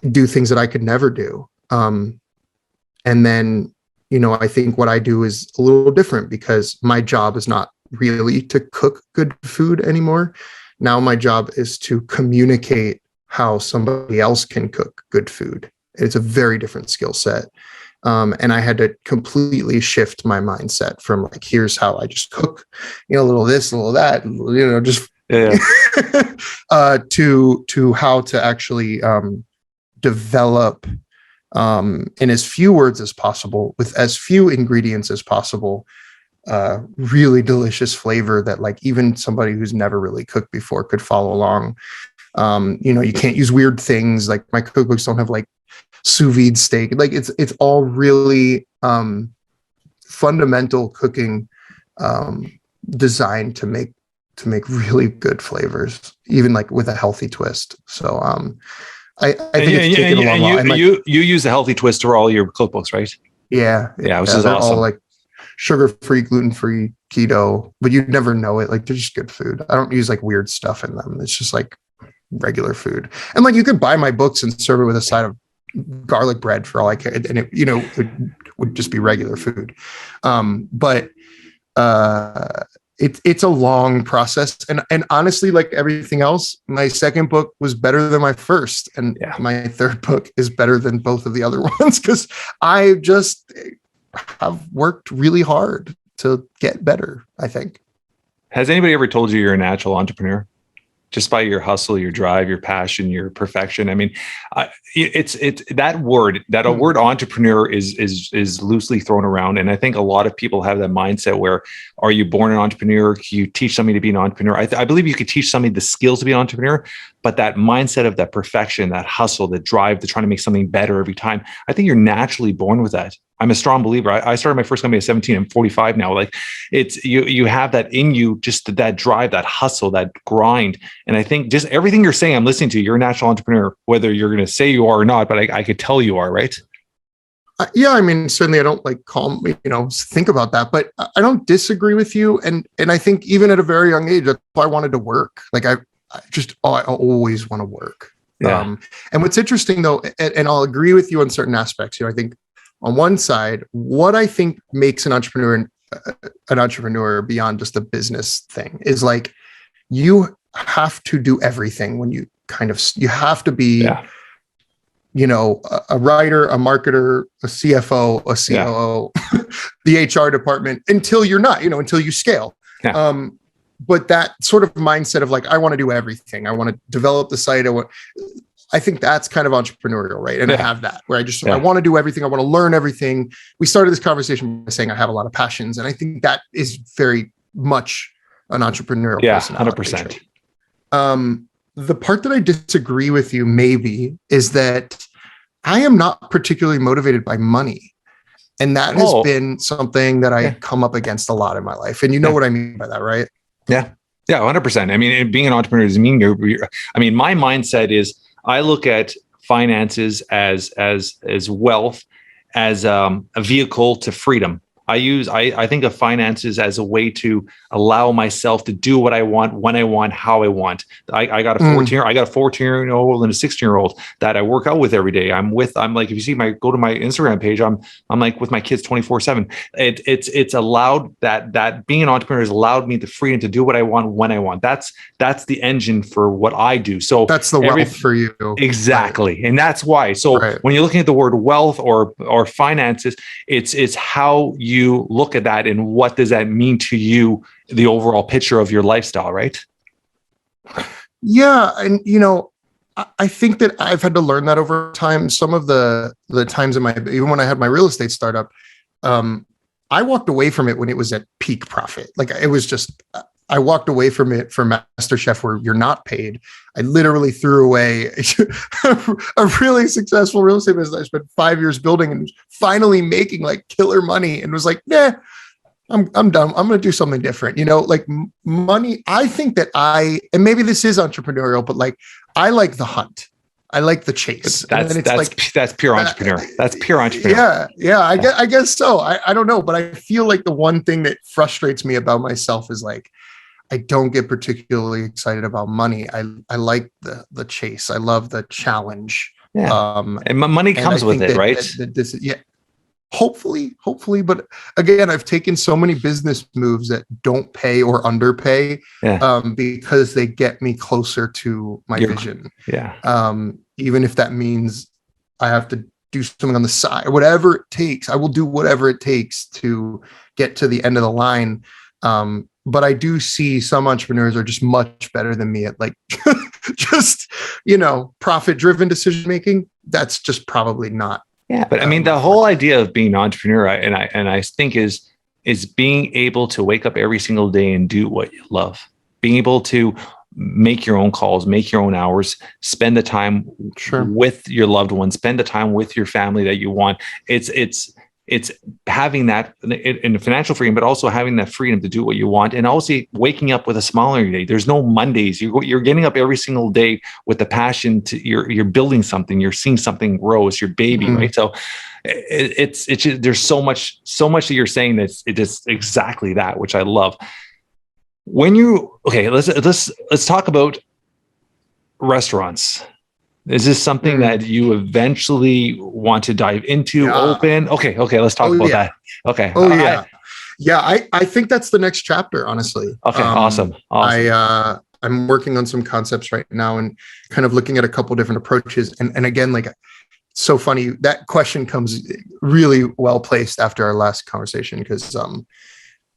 do things that I could never do. And then, I think what I do is a little different, because my job is not really to cook good food anymore. Now my job is to communicate how somebody else can cook good food. It's a very different skill set. And I had to completely shift my mindset from like, here's how I just cook, a little this, a little that, to how to actually develop in as few words as possible, with as few ingredients as possible, really delicious flavor that like even somebody who's never really cooked before could follow along. You can't use weird things. Like, my cookbooks don't have like sous vide steak. Like, it's all really fundamental cooking designed to make really good flavors, even like with a healthy twist. So I think it's taken a long while. And you use a healthy twist for all your cookbooks, right? Yeah, which is they're awesome. all like sugar-free, gluten-free, keto, but you'd never know it. Like they're just good food. I don't use like weird stuff in them. It's just like regular food. And like you could buy my books and serve it with a side of garlic bread for all I care, and it would just be regular food. But it's a long process, and honestly, like everything else, my second book was better than my first, and my third book is better than both of the other ones, because I just have worked really hard to get better, I think. Has anybody ever told you you're a natural entrepreneur? Just by your hustle, your drive, your passion, your perfection. I mean, it's that word entrepreneur is loosely thrown around, and I think a lot of people have that mindset where, are you born an entrepreneur? Can you teach somebody to be an entrepreneur? I believe you could teach somebody the skills to be an entrepreneur, but that mindset of that perfection, that hustle, that drive to trying to make something better every time, I think you're naturally born with that. I'm a strong believer. I started my first company at 17. I'm 45 now. Like it's you have that in you, just that drive, that hustle, that grind. And I think just everything you're saying, I'm listening to, you're a natural entrepreneur, whether you're going to say you are or not, but I could tell you are, right? Yeah, I mean, certainly I don't like think about that, but I don't disagree with you. And I think even at a very young age, that's why I wanted to work. Like I always want to work. Yeah. And what's interesting though, and I'll agree with you on certain aspects, I think on one side, what I think makes an entrepreneur beyond just a business thing is like, you have to do everything when you have to be, a writer, a marketer, a CFO, a COO, the HR department, until you're not, until you scale. Yeah. But that sort of mindset of like, I want to do everything. I want to develop the site. I think that's kind of entrepreneurial, right? And I have that where I want to do everything. I want to learn everything. We started this conversation by saying I have a lot of passions, and I think that is very much an entrepreneurial personality. 100%. The part that I disagree with you maybe is that I am not particularly motivated by money. And that has been something that I come up against a lot in my life. And you know what I mean by that, right? Yeah. Yeah, 100%. I mean, being an entrepreneur doesn't mean my mindset is, I look at finances as wealth, as a vehicle to freedom. I think of finances as a way to allow myself to do what I want, when I want, how I want. I got a 14-year-old and a 16-year-old that I work out with every day. I'm like, if you see go to my Instagram page, I'm like with my kids 24/7. It's allowed that being an entrepreneur has allowed me the freedom to do what I want, when I want. That's the engine for what I do. So that's the wealth for you. Exactly. Right. And that's why. So when you're looking at the word wealth or finances, it's how you look at that and what does that mean to you, the overall picture of your lifestyle, right? Yeah. And, I think that I've had to learn that over time. Some of the times even when I had my real estate startup, I walked away from it when it was at peak profit. Like it was just, I walked away from it for Masterchef where you're not paid. I literally threw away a really successful real estate business I spent 5 years building and finally making like killer money, and was like, I'm done. I'm going to do something different. Like money. I think that and maybe this is entrepreneurial, but like, I like the hunt. I like the chase. That's pure entrepreneur. That's pure entrepreneur. Yeah. I guess so. I don't know, but I feel like the one thing that frustrates me about myself is like, I don't get particularly excited about money. I like the chase. I love the challenge. Yeah. And money comes with it, right? Hopefully. But again, I've taken so many business moves that don't pay or underpay because they get me closer to my vision. Yeah. Even if that means I have to do something on the side, whatever it takes, I will do whatever it takes to get to the end of the line. But I do see some entrepreneurs are just much better than me at like just, profit-driven decision-making. That's just probably not. Yeah. But I mean, the whole idea of being an entrepreneur, and I think is being able to wake up every single day and do what you love, being able to make your own calls, make your own hours, spend the time with your loved ones, spend the time with your family that you want. It's it's having that in financial freedom, but also having that freedom to do what you want, and also waking up with a smile on your day. There's no Mondays. You're getting up every single day with the passion to you're building something. You're seeing something grow. It's your baby, right? So it's just, there's so much that you're saying that's it is exactly that, which I love. When you let's talk about restaurants. Is this something that you eventually want to dive into, open? Okay, let's talk about that. Okay. I think that's the next chapter, honestly. Okay, awesome. I'm working on some concepts right now and kind of looking at a couple different approaches. And again, like, it's so funny, that question comes really well placed after our last conversation, because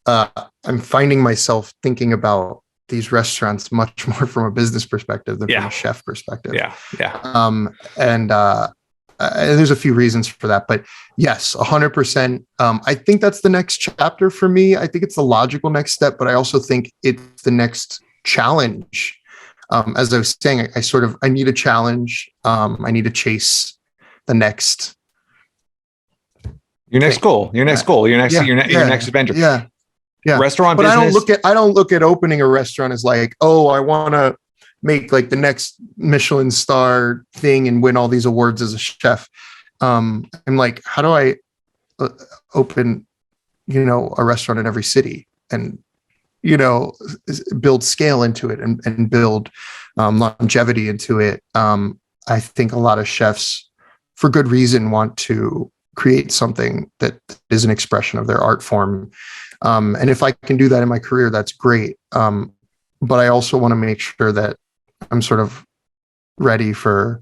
I'm finding myself thinking about these restaurants much more from a business perspective than from a chef perspective. And there's a few reasons for that, but yes, 100%. I think that's the next chapter for me. I think it's the logical next step, but I also think it's the next challenge. As I was saying, I need a challenge. I need to chase the next. Your next goal. Your next adventure. Yeah. Restaurant but business. I don't look at opening a restaurant as like, oh, I want to make like the next Michelin star thing and win all these awards as a chef. I'm like, how do I open, a restaurant in every city and, build scale into it and build longevity into it. I think a lot of chefs, for good reason, want to create something that is an expression of their art form. And if I can do that in my career, that's great. But I also want to make sure that I'm sort of ready for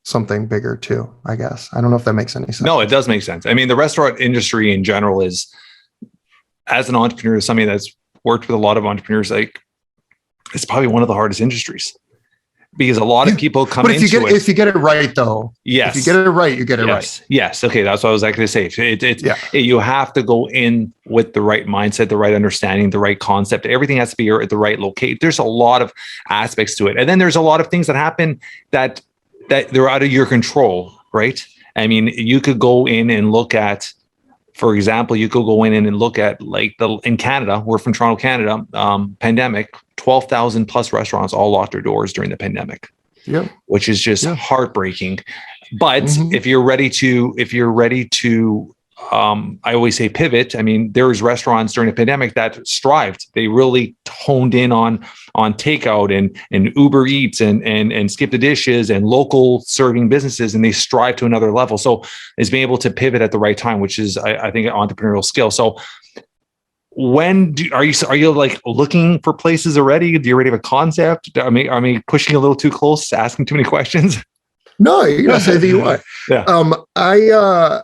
something bigger too, I guess. I don't know if that makes any sense. No, it does make sense. I mean, the restaurant industry in general is, as an entrepreneur, somebody that's worked with a lot of entrepreneurs, like, it's probably one of the hardest industries. Because a lot of people come into it. If you get it right, though. Yes. If you get it right, you get it right. Yes. Okay. That's what I was going to say. You have to go in with the right mindset, the right understanding, the right concept. Everything has to be at the right location. There's a lot of aspects to it. And then there's a lot of things that happen that they're out of your control, right? I mean, you could go in and look at, for example, like in Canada, we're from Toronto, Canada, pandemic, 12,000 plus restaurants all locked their doors during the pandemic, which is just heartbreaking. But if you're ready to, I always say pivot. I mean, there's restaurants during the pandemic that thrived. They really honed in on takeout and Uber Eats and skip the dishes and local serving businesses, and they strive to another level. So it's being able to pivot at the right time, which is, I think, an entrepreneurial skill. So are you like looking for places already? Do you already have a concept? I mean, pushing a little too close, asking too many questions? No, you gotta say that you are. Yeah.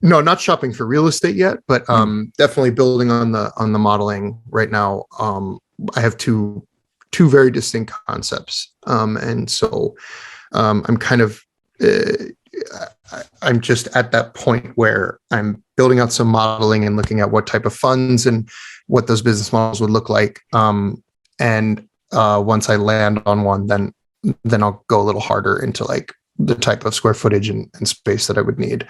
No, not shopping for real estate yet, but definitely building on the modeling right now. I have two very distinct concepts, and so I'm kind of I'm just at that point where I'm building out some modeling and looking at what type of funds and what those business models would look like. And once I land on one, then I'll go a little harder into like the type of square footage and space that I would need.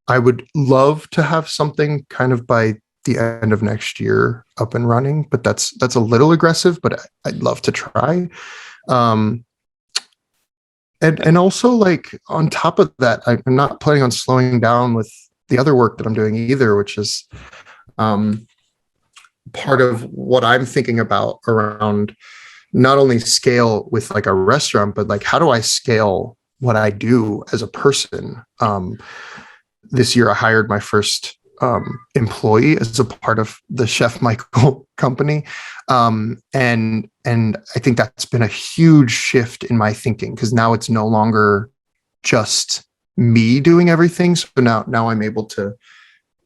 I would love to have something kind of by the end of next year up and running, but that's a little aggressive, but I'd love to try. And also, like, on top of that, I'm not planning on slowing down with the other work that I'm doing either, which is part of what I'm thinking about around not only scale with like a restaurant, but like, how do I scale what I do as a person? This year, I hired my first employee as a part of the Chef Michael company. And I think that's been a huge shift in my thinking, because now it's no longer just me doing everything. So now I'm able to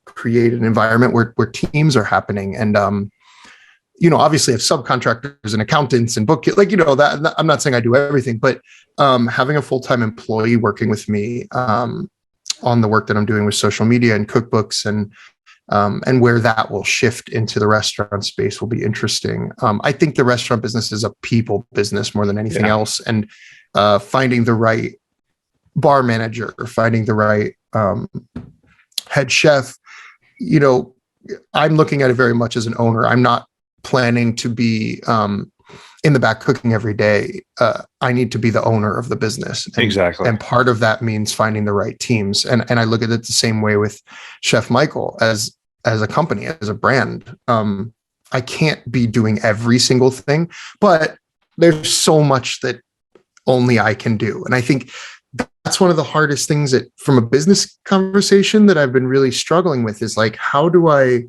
create an environment where teams are happening. And, obviously I have subcontractors and accountants and that I'm not saying I do everything, but having a full-time employee working with me on the work that I'm doing with social media and cookbooks and where that will shift into the restaurant space will be interesting. I think the restaurant business is a people business more than anything else. And finding the right bar manager or finding the right head chef, I'm looking at it very much as an owner. I'm not planning to be in the back cooking every day. I need to be the owner of the business. Exactly. And part of that means finding the right teams. And I look at it the same way with Chef Michael as a company, as a brand. I can't be doing every single thing, but there's so much that only I can do. And I think that's one of the hardest things that from a business conversation that I've been really struggling with is like, how do I,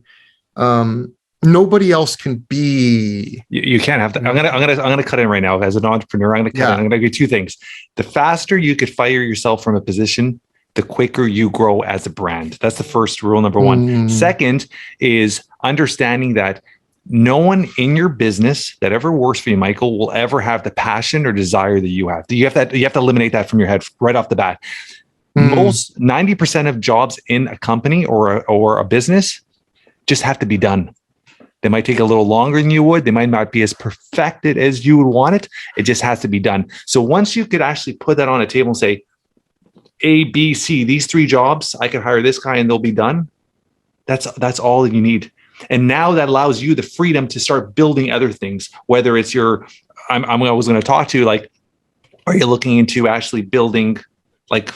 nobody else can be. You can't have that. I'm gonna cut in right now as an entrepreneur. I'm gonna do two things. The faster you could fire yourself from a position, the quicker you grow as a brand. That's the first rule, number one. Second is understanding that no one in your business that ever works for you, Michael, will ever have the passion or desire that you have. You have to eliminate that from your head right off the bat. Most 90% of jobs in a company or a business just have to be done. They might take a little longer than you would. They might not be as perfected as you would want it. It just has to be done. So once you could actually put that on a table and say, A, B, C, these three jobs, I could hire this guy and they'll be done. That's all you need. And now that allows you the freedom to start building other things, whether it's I was going to talk to, like, are you looking into actually building, like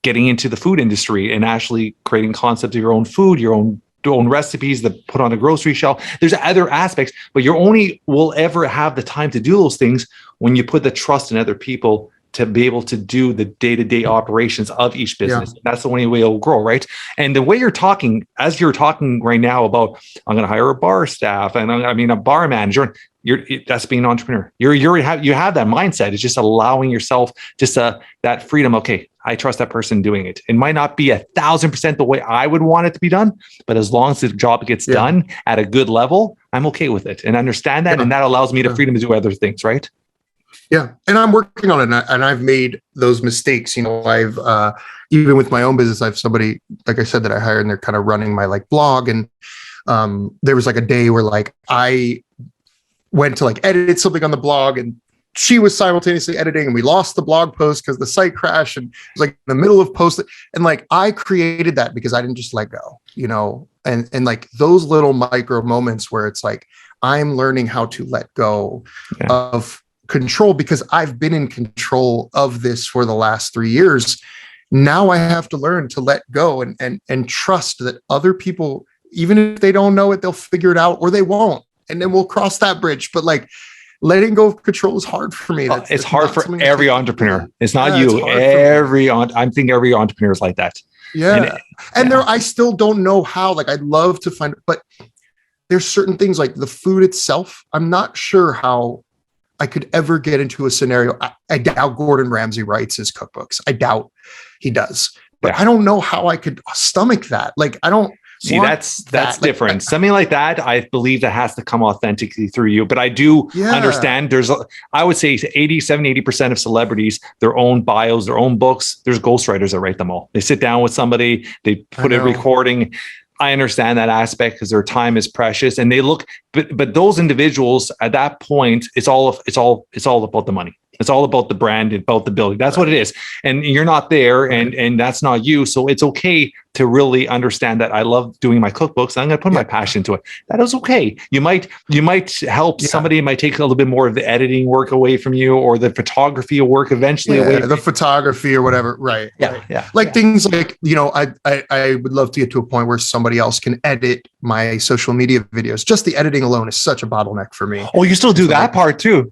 getting into the food industry and actually creating concepts of your own food, your own recipes that put on a grocery shelf? There's other aspects, but you only will ever have the time to do those things when you put the trust in other people to be able to do the day-to-day operations of each business. Yeah. That's the only way it'll grow, right? And the way you're talking, as you're talking right now about, I'm going to hire a bar staff and a bar manager, that's being an entrepreneur. You have that mindset. It's just allowing yourself just that freedom. Okay, I trust that person doing it. It might not be 1,000% the way I would want it to be done, but as long as the job gets done at a good level, I'm okay with it and understand that. And that allows me the freedom to do other things, right? Yeah. And I'm working on it, and I've made those mistakes. I've, even with my own business, I have somebody, like I said, that I hired, and they're kind of running my blog. And there was a day where I went to edit something on the blog, and she was simultaneously editing, and we lost the blog post because the site crashed, and it was in the middle of post. And I created that because I didn't just let go, and those little micro moments where it's I'm learning how to let go of control, because I've been in control of this for the last 3 years. Now I have to learn to let go and trust that other people, even if they don't know it, they'll figure it out, or they won't. And then we'll cross that bridge. But letting go of control is hard for me. It's hard for every entrepreneur. It's not you. I'm thinking every entrepreneur is like that. Yeah. And I still don't know how. I'd love to find, but there's certain things like the food itself. I'm not sure how I could ever get into a scenario. I doubt Gordan Ramsey writes his cookbooks. I doubt he does. But I don't know how I could stomach that. I don't see that's different. Something like that, I believe that has to come authentically through you. But I do understand I would say 80% of celebrities, their own bios, their own books, there's ghostwriters that write them all. They sit down with somebody, they put a recording. I understand that aspect because their time is precious, and they look, but those individuals at that point, it's all about the money. It's all about the brand, about the building. That's what it is. And you're not there, and that's not you. So it's okay to really understand that I love doing my cookbooks. And I'm going to put my passion into it. That is okay. You might help somebody. Might take a little bit more of the editing work away from you, or the photography work eventually away. The photography or whatever. Right. Yeah. Things I would love to get to a point where somebody else can edit my social media videos. Just the editing alone is such a bottleneck for me. Oh, you still do that part too.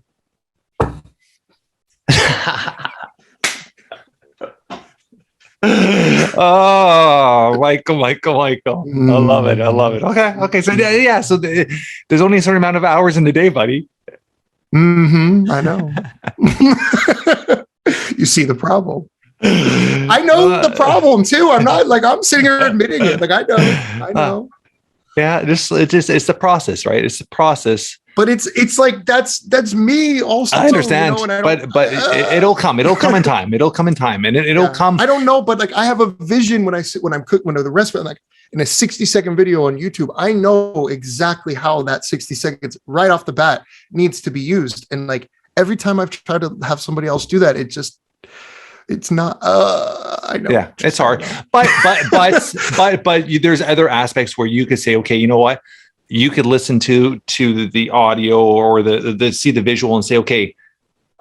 Oh, Michael. I love it. Okay. So there's only a certain amount of hours in the day, buddy. I know. You see the problem. I know the problem too. I'm not I'm sitting here admitting it. I know. Yeah, it's the process, right? It's the process. But it's that's me also. I understand, but it'll come. It'll come in time. It'll come, and it'll come. I don't know, but I have a vision when I'm cooking, when the restaurant, in a 60-second video on YouTube, I know exactly how that 60 seconds right off the bat needs to be used. And every time I've tried to have somebody else do that, it just it's not, I know. Yeah, it's hard. But there's other aspects where you could say, okay, you know what? You could listen to the audio or the see the visual and say, okay,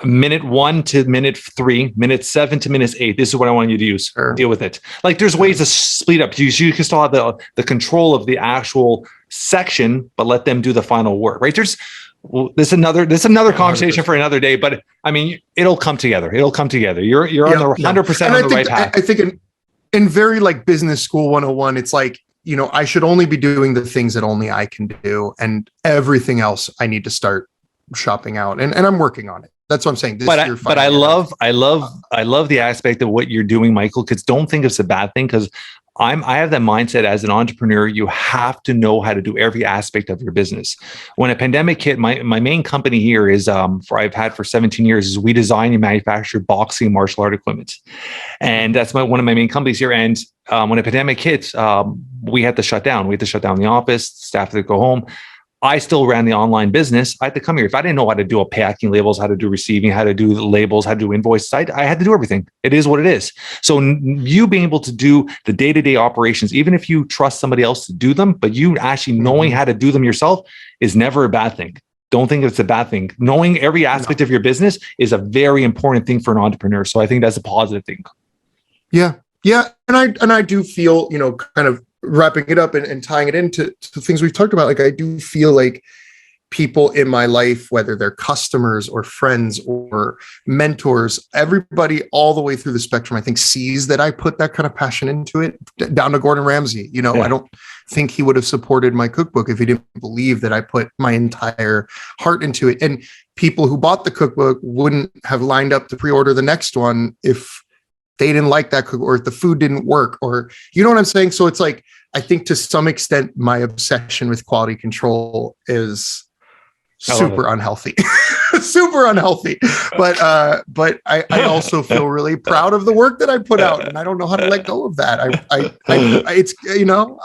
minute 1 to minute 3, minute 7 to minute 8. This is what I want you to use. Sure. Deal with it. Like there's ways to split up. You can still have the control of the actual section, but let them do the final work. Right? There's another conversation 100%. For another day. But I mean, it'll come together. It'll come together. You're on the 100% on the right path. I think in very like business school 101, it's like, you know, I should only be doing the things that only I can do, and everything else I need to start shopping out. And I'm working on it. That's what I'm saying. But I love the aspect of what you're doing, Michael, because don't think it's a bad thing, because I have that mindset as an entrepreneur. You have to know how to do every aspect of your business. When a pandemic hit, my main company here is I've had for 17 years is we design and manufacture boxing martial art equipment, and that's one of my main companies here. And when a pandemic hit, we had to shut down. We had to shut down the office. Staff had to go home. I still ran the online business. I had to come here. If I didn't know how to do packing labels, how to do receiving, how to do the labels, how to do invoices, I had to do everything. It is what it is. So you being able to do the day-to-day operations, even if you trust somebody else to do them, but you actually knowing how to do them yourself is never a bad thing. Don't think it's a bad thing. Knowing every aspect of your business is a very important thing for an entrepreneur. So I think that's a positive thing. Yeah. Yeah. And I do feel, you know, kind of wrapping it up and tying it into things we've talked about. Like, I do feel like people in my life, whether they're customers or friends or mentors, everybody all the way through the spectrum, I think sees that I put that kind of passion into it, down to Gordan Ramsey. You know, I don't think he would have supported my cookbook if he didn't believe that I put my entire heart into it. And people who bought the cookbook wouldn't have lined up to pre-order the next one if they didn't like that cook, or if the food didn't work, or, you know what I'm saying? So it's like, I think to some extent, my obsession with quality control is super unhealthy, super unhealthy. But I also feel really proud of the work that I put out, and I don't know how to let go of that. It's, you know,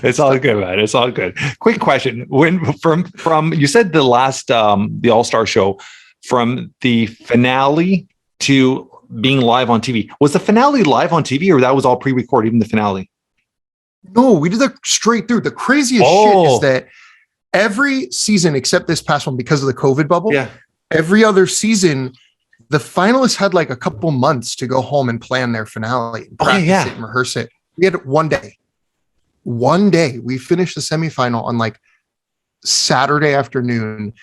it's all good, man. It's all good. Quick question. When from you said the last, the All-Star show, from the finale to being live on TV, was the finale live on TV, or that was all pre-recorded, even the finale? No, we did that straight through. The craziest shit is that every season except this past one, because of the COVID bubble, every other season, the finalists had like a couple months to go home and plan their finale, and practice it and rehearse it. We had one day. We finished the semifinal on like Saturday afternoon.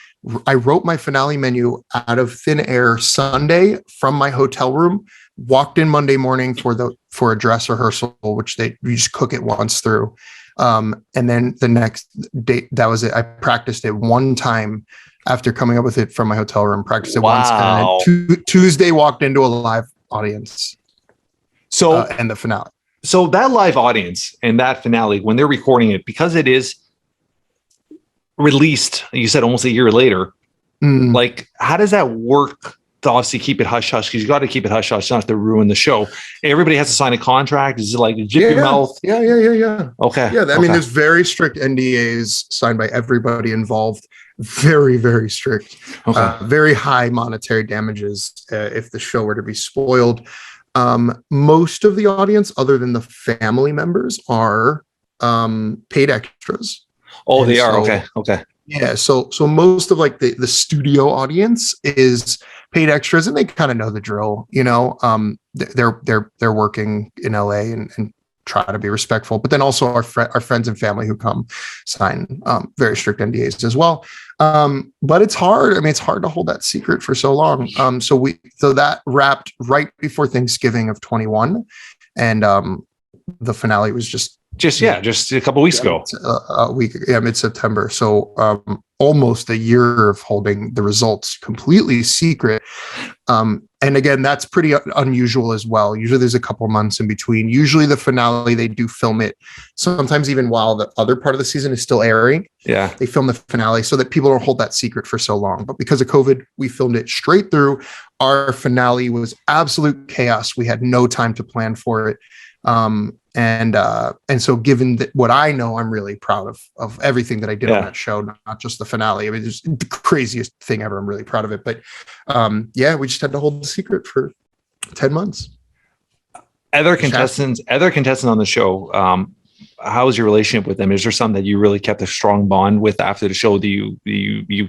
I wrote my finale menu out of thin air Sunday from my hotel room, walked in Monday morning for a dress rehearsal, which you just cook it once through. And then the next day, that was it. I practiced it one time after coming up with it from my hotel room, practiced it once. And then Tuesday walked into a live audience. So, and the finale. So that live audience and that finale, when they're recording it, because it is released, you said almost a year later, like, how does that work to obviously keep it hush hush? Because you got to keep it hush hush, not to ruin the show. Everybody has to sign a contract. Is it like a your mouth? Yeah. Okay. Yeah. I mean, there's very strict NDAs signed by everybody involved. Very, very strict. Very high monetary damages if the show were to be spoiled. Most of the audience, other than the family members, are paid extras. Oh, they are. Okay. Yeah. So most of like the studio audience is paid extras, and they kind of know the drill. You know, they're working in LA and try to be respectful. But then also our friends and family who come sign very strict NDAs as well. But it's hard. I mean, it's hard to hold that secret for so long. So that wrapped right before Thanksgiving of 21, and the finale was just a couple weeks ago. A week, mid-September. So almost a year of holding the results completely secret. And again, that's pretty unusual as well. Usually there's a couple months in between. Usually the finale, they do film it sometimes even while the other part of the season is still airing. Yeah. They film the finale so that people don't hold that secret for so long. But because of COVID, we filmed it straight through. Our finale was absolute chaos. We had no time to plan for it. And so given that what I know, I'm really proud of everything that I did on that show, not just the finale. I mean, it's the craziest thing ever. I'm really proud of it. But we just had to hold the secret for 10 months. other contestants on the show, how's your relationship with them? Is there some that you really kept a strong bond with after the show that you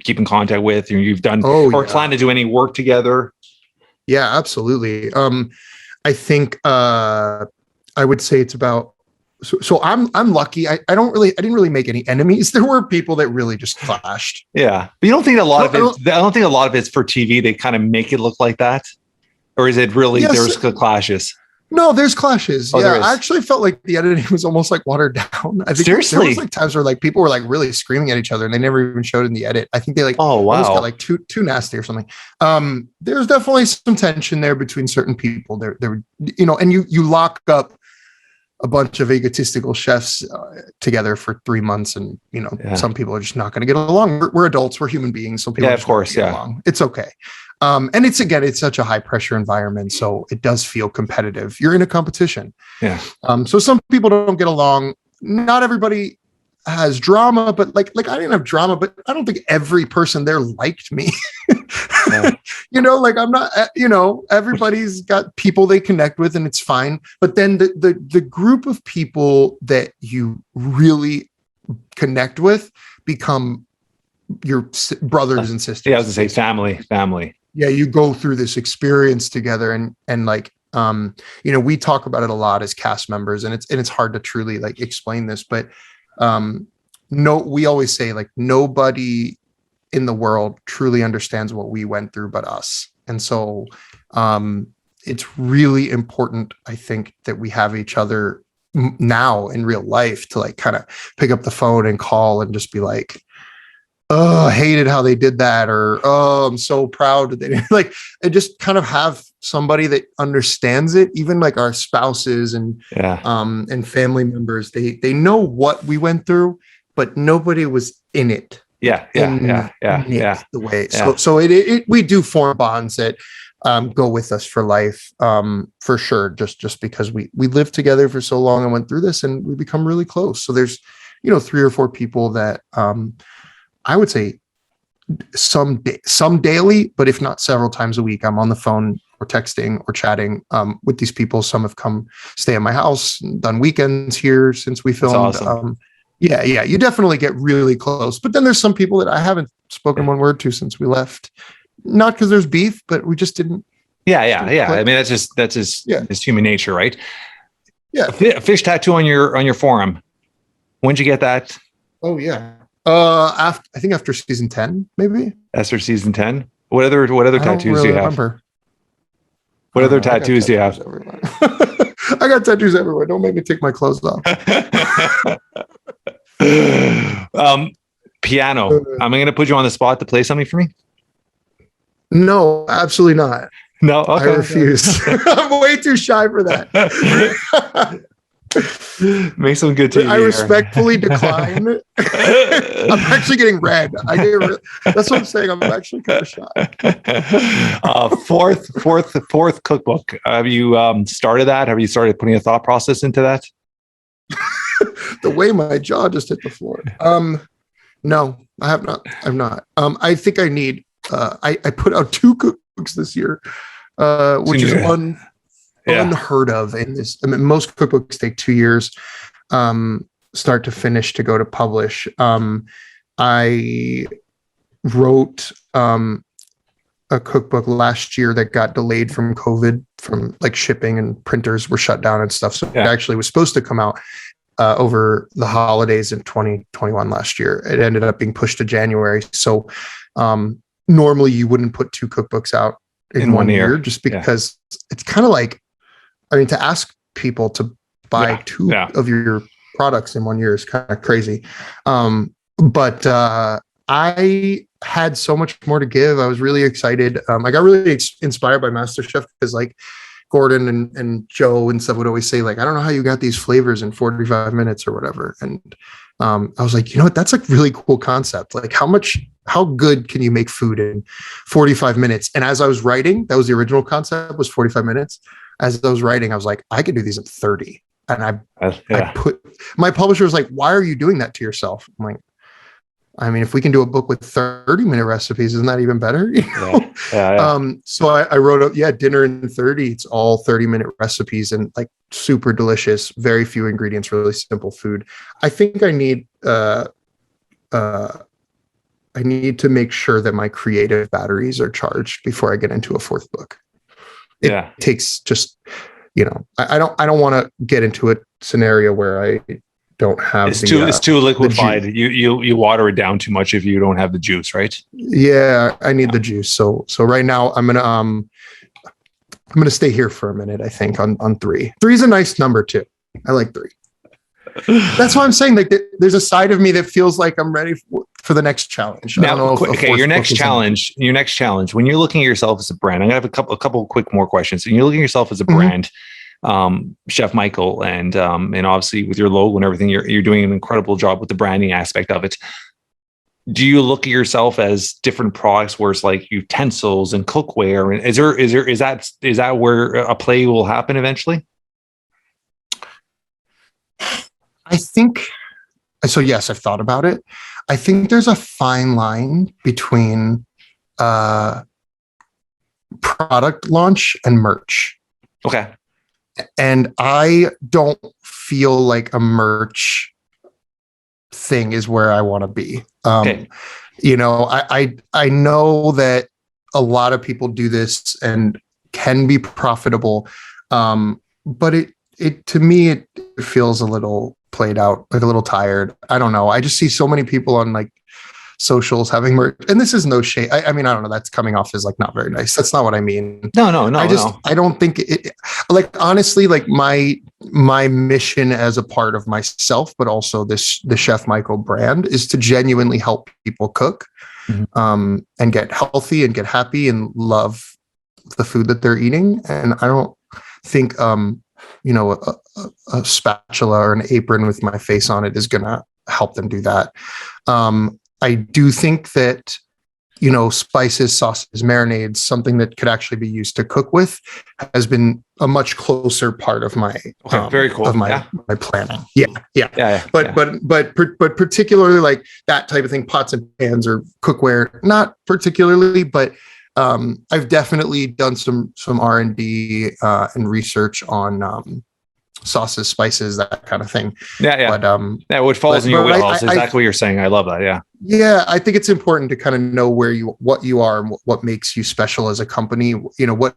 keep in contact with, and you've done plan to do any work together? Yeah, absolutely. I think I would say it's about so I'm lucky. I didn't really make any enemies. There were people that really just clashed. Yeah. But you don't think I don't think a lot of it's for TV. They kind of make it look like that. Or is it really there's clashes? No, there's clashes. Oh, yeah, I actually felt like the editing was almost like watered down. I think Seriously? There was like times where like people were like really screaming at each other and they never even showed in the edit. I think they like almost got like too nasty or something. There's definitely some tension there between certain people. There and you lock up a bunch of egotistical chefs together for 3 months, and some people are just not going to get along. We're adults, we're human beings, so people of course, get along. It's okay. And it's such a high pressure environment, so it does feel competitive. You're in a competition. Yeah. So some people don't get along. Not everybody has drama, but like I didn't have drama, but I don't think every person there liked me. Like I'm not, everybody's got people they connect with and it's fine. But then the group of people that you really connect with become your brothers and sisters. Yeah, I was gonna say family. Yeah, you go through this experience together, and like we talk about it a lot as cast members, and it's hard to truly like explain this, but we always say like nobody in the world truly understands what we went through but us. And so it's really important, I think, that we have each other now in real life to like kind of pick up the phone and call and just be like, oh, I hated how they did that, or oh, I'm so proud that they did. Like, and just kind of have somebody that understands it. Even like our spouses and family members, they know what we went through, but nobody was in it. The way. Yeah. So we do form bonds that go with us for life, for sure. Just because we lived together for so long and went through this, and we become really close. So there's 3 or 4 people that I would say some daily, but if not several times a week, I'm on the phone or texting or chatting with these people. Some have come stay at my house, done weekends here since we filmed. That's awesome. You definitely get really close. But then there's some people that I haven't spoken one word to since we left. Not because there's beef, but we just didn't. Yeah. I mean, that's just it's human nature, right? Yeah. A fish tattoo on your forearm. When'd you get that? Oh yeah. I think after season 10, maybe. After season 10. What other tattoos do you have? What other tattoos do you have? I got tattoos everywhere. Don't make me take my clothes off. Piano. I'm going to put you on the spot to play something for me. No, absolutely not. No, okay. I refuse. I'm way too shy for that. Make some good TV. I respectfully decline. I'm actually getting red. That's what I'm saying. I'm actually kind of shy. Fourth cookbook. Have you started that? Have you started putting a thought process into that? The way my jaw just hit the floor. No, I have not. I'm not. I think I need. I put out 2 cookbooks this year, which is unheard of in this. I mean, most cookbooks take 2 years, start to finish, to go to publish. I wrote a cookbook last year that got delayed from COVID, from like shipping and printers were shut down and stuff. So it actually was supposed to come out over the holidays in 2021 last year. It ended up being pushed to January. So normally you wouldn't put 2 cookbooks out in 1 year, just because it's kind of like, I mean, to ask people to buy 2 of your products in 1 year is kind of crazy. But I had so much more to give. I was really excited. I got really inspired by Masterchef, because like Gordan and Joe and stuff would always say, like, I don't know how you got these flavors in 45 minutes or whatever. And I was like, you know what? That's like really cool concept. Like how good can you make food in 45 minutes? And as I was writing, that was the original concept, was 45 minutes. As I was writing, I was like, I could do these in 30. And I put, my publisher was like, why are you doing that to yourself? I'm like, I mean, if we can do a book with 30-minute recipes, isn't that even better? You know? So I wrote up, dinner in 30. It's all 30-minute recipes and like super delicious, very few ingredients, really simple food. I think I need to make sure that my creative batteries are charged before I get into a fourth book. It takes just, I don't want to get into a scenario where I don't have it's too liquefied. You water it down too much if you don't have the juice, right? Yeah, I need the juice. So right now I'm gonna stay here for a minute. I think on 3. 3 is a nice number too. I like 3. That's why I'm saying like there's a side of me that feels like I'm ready for the next challenge. Now, your next challenge. When you're looking at yourself as a brand, I'm gonna have a couple quick more questions. When you're looking at yourself as a brand, Chef Michael, and obviously with your logo and everything, you're doing an incredible job with the branding aspect of it. Do you look at yourself as different products where it's like utensils and cookware? And is that where a play will happen eventually? I think so. Yes, I've thought about it. I think there's a fine line between product launch and merch. Okay. And I don't feel like a merch thing is where I want to be. Okay. I know that a lot of people do this and can be profitable. But it to me, it feels a little played out, like a little tired. I don't know. I just see so many people on like socials having merch, and this is no shade. I mean, I don't know. That's coming off as like not very nice. That's not what I mean. No. I don't think it. Like honestly, like my mission as a part of myself, but also the Chef Michael brand is to genuinely help people cook, and get healthy and get happy and love the food that they're eating. And I don't think a spatula or an apron with my face on it is gonna help them do that. I do think that, spices, sauces, marinades, something that could actually be used to cook with, has been a much closer part of my very cool of my planning. Yeah. But particularly like that type of thing, pots and pans or cookware, not particularly, but I've definitely done some R&D and research on sauces, spices, that kind of thing. But what falls in your wheelhouse is exactly what you're saying. I love that. Yeah, I think it's important to kind of know what you are and what makes you special as a company. What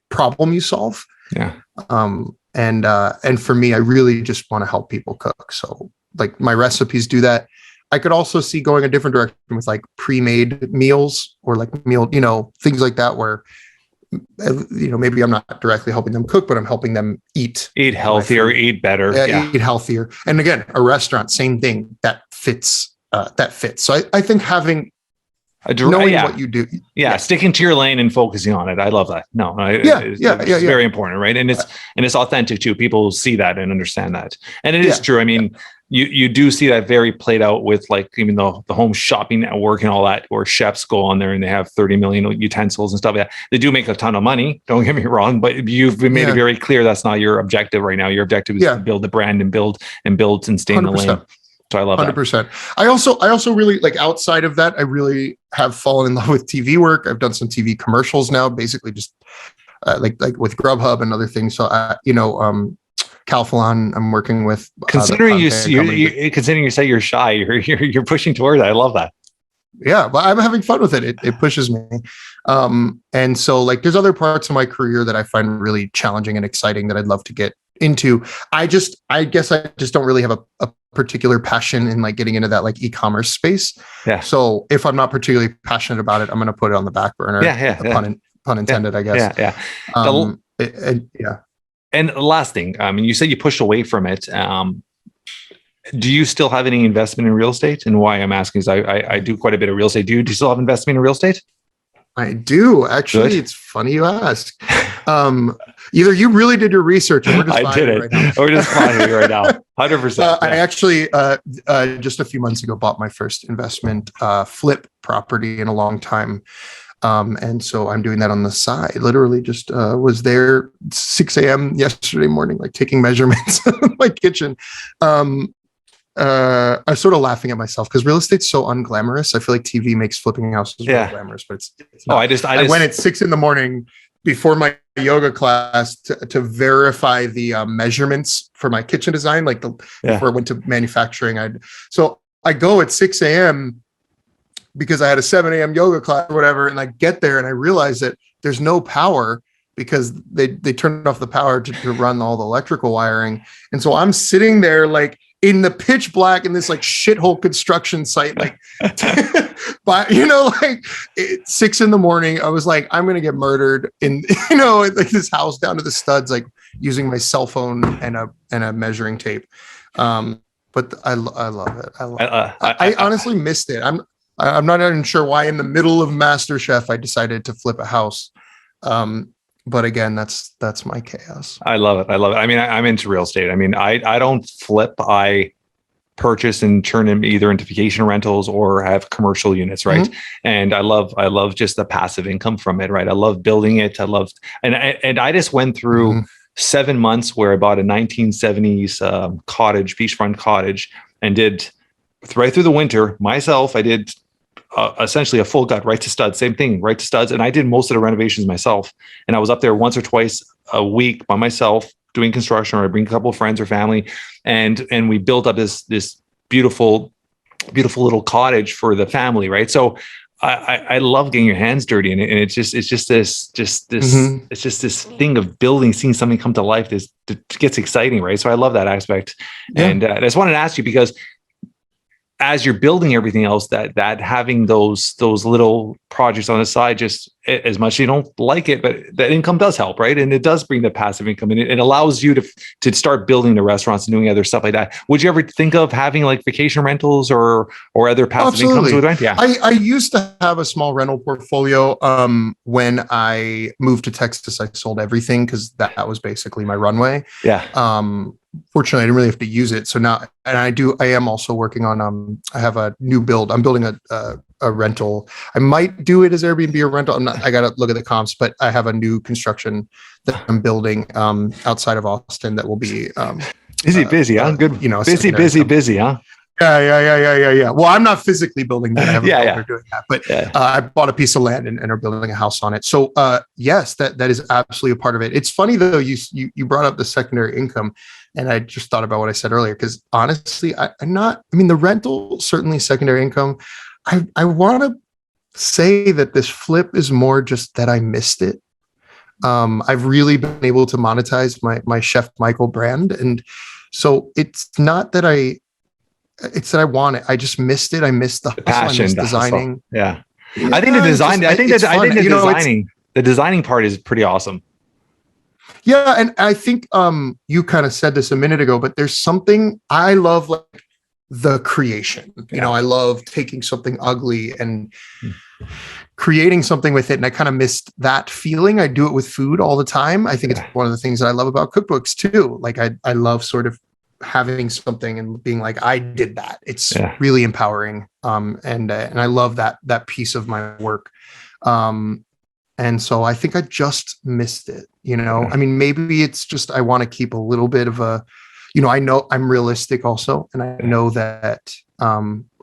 problem you solve. And for me, I really just want to help people cook. So like my recipes do that. I could also see going a different direction with like pre-made meals or like things like that where maybe I'm not directly helping them cook, but I'm helping them eat healthier, eat better. Eat healthier. And again, a restaurant, same thing that fits. So I think having knowing what you do. Sticking to your lane and focusing on it. I love that. It's very important, right? And it's authentic too. People see that and understand that. And it is true. I mean, you do see that very played out with like even the home shopping network and all that, where chefs go on there and they have 30 million utensils and stuff like that. They do make a ton of money. Don't get me wrong, but you've made it very clear that's not your objective right now. Your objective is to build the brand and build and stay in the lane. So I love 100%. That. I also really like, outside of that, I really have fallen in love with TV work. I've done some TV commercials now, basically just like with Grubhub and other things. So Calphalon, I'm working with. Considering you say you're shy, you're pushing toward that. I love that. Yeah, but I'm having fun with it. It pushes me. And so like there's other parts of my career that I find really challenging and exciting that I'd love to get into. I guess I just don't really have a particular passion in like getting into that like e-commerce space. Yeah. So if I'm not particularly passionate about it, I'm going to put it on the back burner. Pun intended, I guess. And the last thing, you said you pushed away from it. Do you still have any investment in real estate? And why I'm asking is I do quite a bit of real estate. Do you still have investment in real estate? I do. Actually, Good. It's funny you ask. Either you really did your research or we're just I did it. Right now. We're just finding it right now. 100%. I actually, just a few months ago, bought my first investment flip property in a long time. And so I'm doing that on the side. Literally just was there 6 a.m. yesterday morning, like taking measurements in my kitchen. I I'm sort of laughing at myself because real estate's so unglamorous. I feel like TV makes flipping houses really glamorous, but it's not. I went at 6 a.m. before my yoga class to verify the measurements for my kitchen design. Like before I went to manufacturing, so I go at 6 a.m. because I had a 7 a.m. yoga class or whatever, and I get there and I realize that there's no power because they turned off the power to run all the electrical wiring. And so I'm sitting there like in the pitch black in this like shithole construction site, like, but like 6 a.m. I was like, I'm going to get murdered in, like this house down to the studs, like using my cell phone and a measuring tape. But I love it. I honestly missed it. I'm not even sure why in the middle of MasterChef, I decided to flip a house. But again, that's my chaos. I love it. I mean, I'm into real estate. I mean, I don't flip. I purchase and turn them either into vacation rentals or have commercial units, right? Mm-hmm. And I love just the passive income from it, right? I love building it. And I just went through 7 months where I bought a 1970s cottage, beachfront cottage, and did right through the winter myself. I did essentially a full gut, right to studs, same thing, right to studs. And I did most of the renovations myself. And I was up there once or twice a week by myself doing construction, or I bring a couple of friends or family. And we built up this beautiful little cottage for the family. Right. So I love getting your hands dirty in it. And it's just this thing of building, seeing something come to life. This gets exciting. Right. So I love that aspect. Yeah. And I just wanted to ask you, because as you're building everything else, that having those little projects on the side, just as much as you don't like it, but that income does help, right? And it does bring the passive income, and it allows you to start building the restaurants and doing other stuff like that. Would you ever think of having like vacation rentals or other passive incomes with rent? Yeah, I used to have a small rental portfolio. When I moved to Texas, I sold everything because that was basically my runway. Yeah. Fortunately, I didn't really have to use it. So now, and I am also working on, I have a new build. I'm building a rental. I might do it as Airbnb or rental. I got to look at the comps, but I have a new construction that I'm building outside of Austin that will be busy, huh? Good. Busy, huh? Yeah. Well, I'm not physically building that. I haven't doing that, but I bought a piece of land and are building a house on it. So yes, that is absolutely a part of it. It's funny though, you brought up the secondary income, and I just thought about what I said earlier, because honestly, the rental, certainly secondary income. I want to say that this flip is more just that I missed it. I've really been able to monetize my Chef Michael brand. And so it's not that it's that I want it. I just missed it. I missed the passion, the designing. Yeah. I think the designing part is pretty awesome. Yeah. And I think you kind of said this a minute ago, but there's something I love, like the creation. I love taking something ugly and creating something with it. And I kind of missed that feeling. I do it with food all the time. I think it's one of the things that I love about cookbooks too. Like I love sort of having something and being like, I did that. It's really empowering. And I love that piece of my work. And so I think I just missed it, I mean, maybe it's just, I want to keep a little bit of I know I'm realistic also. And I know that,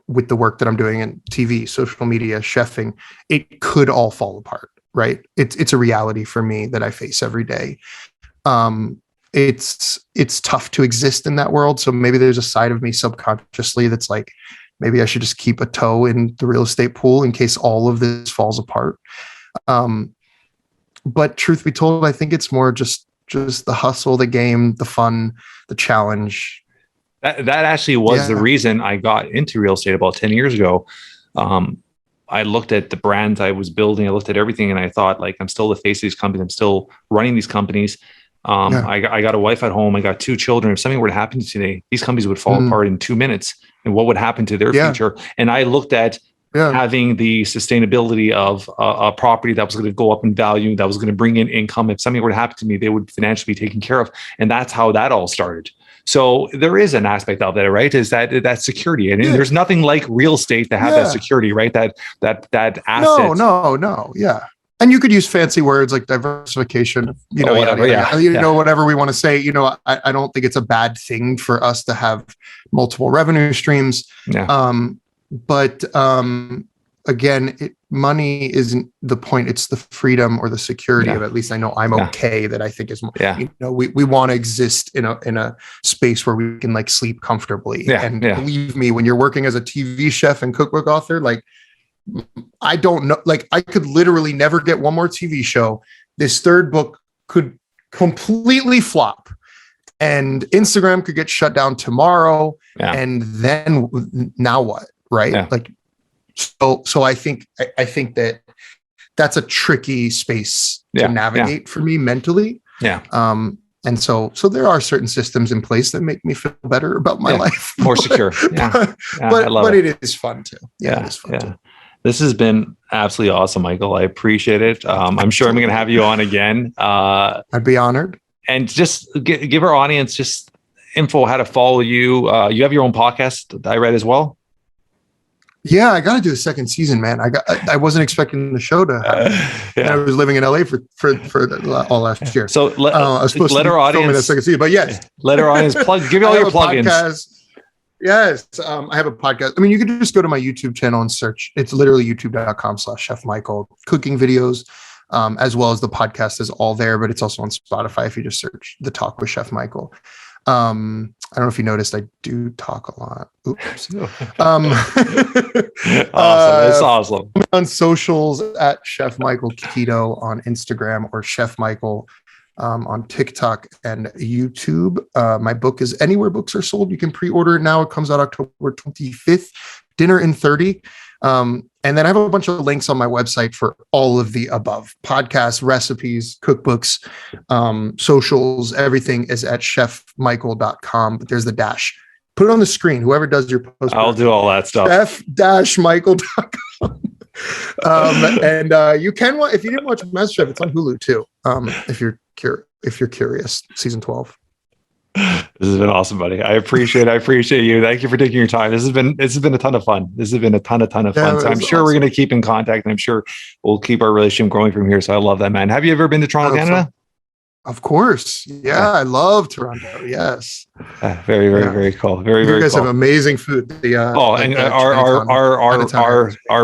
with the work that I'm doing in TV, social media, chefing, it could all fall apart, right? It's a reality for me that I face every day. It's tough to exist in that world. So maybe there's a side of me subconsciously that's like, maybe I should just keep a toe in the real estate pool in case all of this falls apart. But truth be told, I think it's more just the hustle, the game, the fun, the challenge. That actually was the reason I got into real estate about 10 years ago. I looked at the brands I was building. I looked at everything, and I thought, like, I'm still the face of these companies. I'm still running these companies. I got a wife at home. I got 2 children. If something were to happen today, these companies would fall apart in 2 minutes. And what would happen to their future? And I looked at having the sustainability of a property that was going to go up in value, that was going to bring in income. If something were to happen to me, they would financially be taken care of. And that's how that all started. So there is an aspect of that, right? Is that security, and there's nothing like real estate to have that security, right? That asset. No. Yeah. and you could use fancy words like diversification, Whatever, whatever we want to say. I don't think it's a bad thing for us to have multiple revenue streams. Yeah. But again, money isn't the point. It's the freedom or the security of, at least I know I'm okay, that I think is, we want to exist in a space where we can like sleep comfortably. Believe me, when you're working as a TV chef and cookbook author, like, I don't know, like I could literally never get one more TV show. This third book could completely flop and Instagram could get shut down tomorrow. And then now what? Right. Like, so I think that that's a tricky space to navigate for me mentally. And so there are certain systems in place that make me feel better about my life. More secure. But it is fun too. It is fun too. This has been absolutely awesome, Michael. I appreciate it. I'm sure I'm going to have you on again. I'd be honored. And just give our audience just info how to follow you. You have your own podcast, I read as well. Yeah, I got to do a second season, man. I wasn't expecting the show to happen. I was living in LA for all last year. So I was supposed to our audience the second season, but yes, let our audience plug. Give all your plugins. Yes, I have a podcast. I mean, you can just go to my YouTube channel and search. It's literally youtube.com/Chef Michael. Cooking videos, as well as the podcast is all there, but it's also on Spotify if you just search The Talk with Chef Michael. I don't know if you noticed, I do talk a lot. Oops. Awesome. It's awesome. On socials at Chef Michael Keto on Instagram, or Chef Michael on TikTok and YouTube. My book is anywhere books are sold. You can pre-order it now. It comes out October 25th. Dinner in 30. And then I have a bunch of links on my website for all of the above: podcasts, recipes, cookbooks, socials. Everything is at chefmichael.com. But there's the dash. Put it on the screen. Whoever does your post, I'll do all that stuff. chef-michael.com. And you can watch, if you didn't watch Masterchef, it's on Hulu too. If you're curious, season 12. This has been awesome, buddy. I appreciate you. Thank you for taking your time. This has been a ton of fun. This has been a ton of fun. So I'm sure we're going to keep in contact, and I'm sure we'll keep our relationship growing from here. So I love that, man. Have you ever been to Toronto, Canada? Of course. Yeah, I love Toronto. Yes. Very cool. Very cool. You guys have amazing food. Our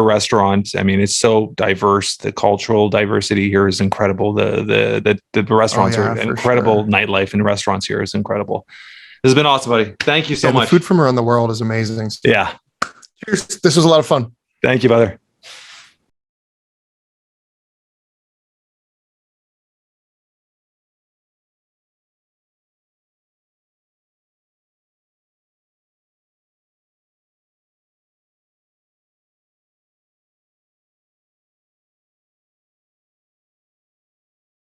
restaurant, I mean, it's so diverse. The cultural diversity here is incredible. The restaurants are incredible. Sure. Nightlife in restaurants here is incredible. This has been awesome, buddy. Thank you so much. The food from around the world is amazing. Yeah. Cheers. This was a lot of fun. Thank you, brother.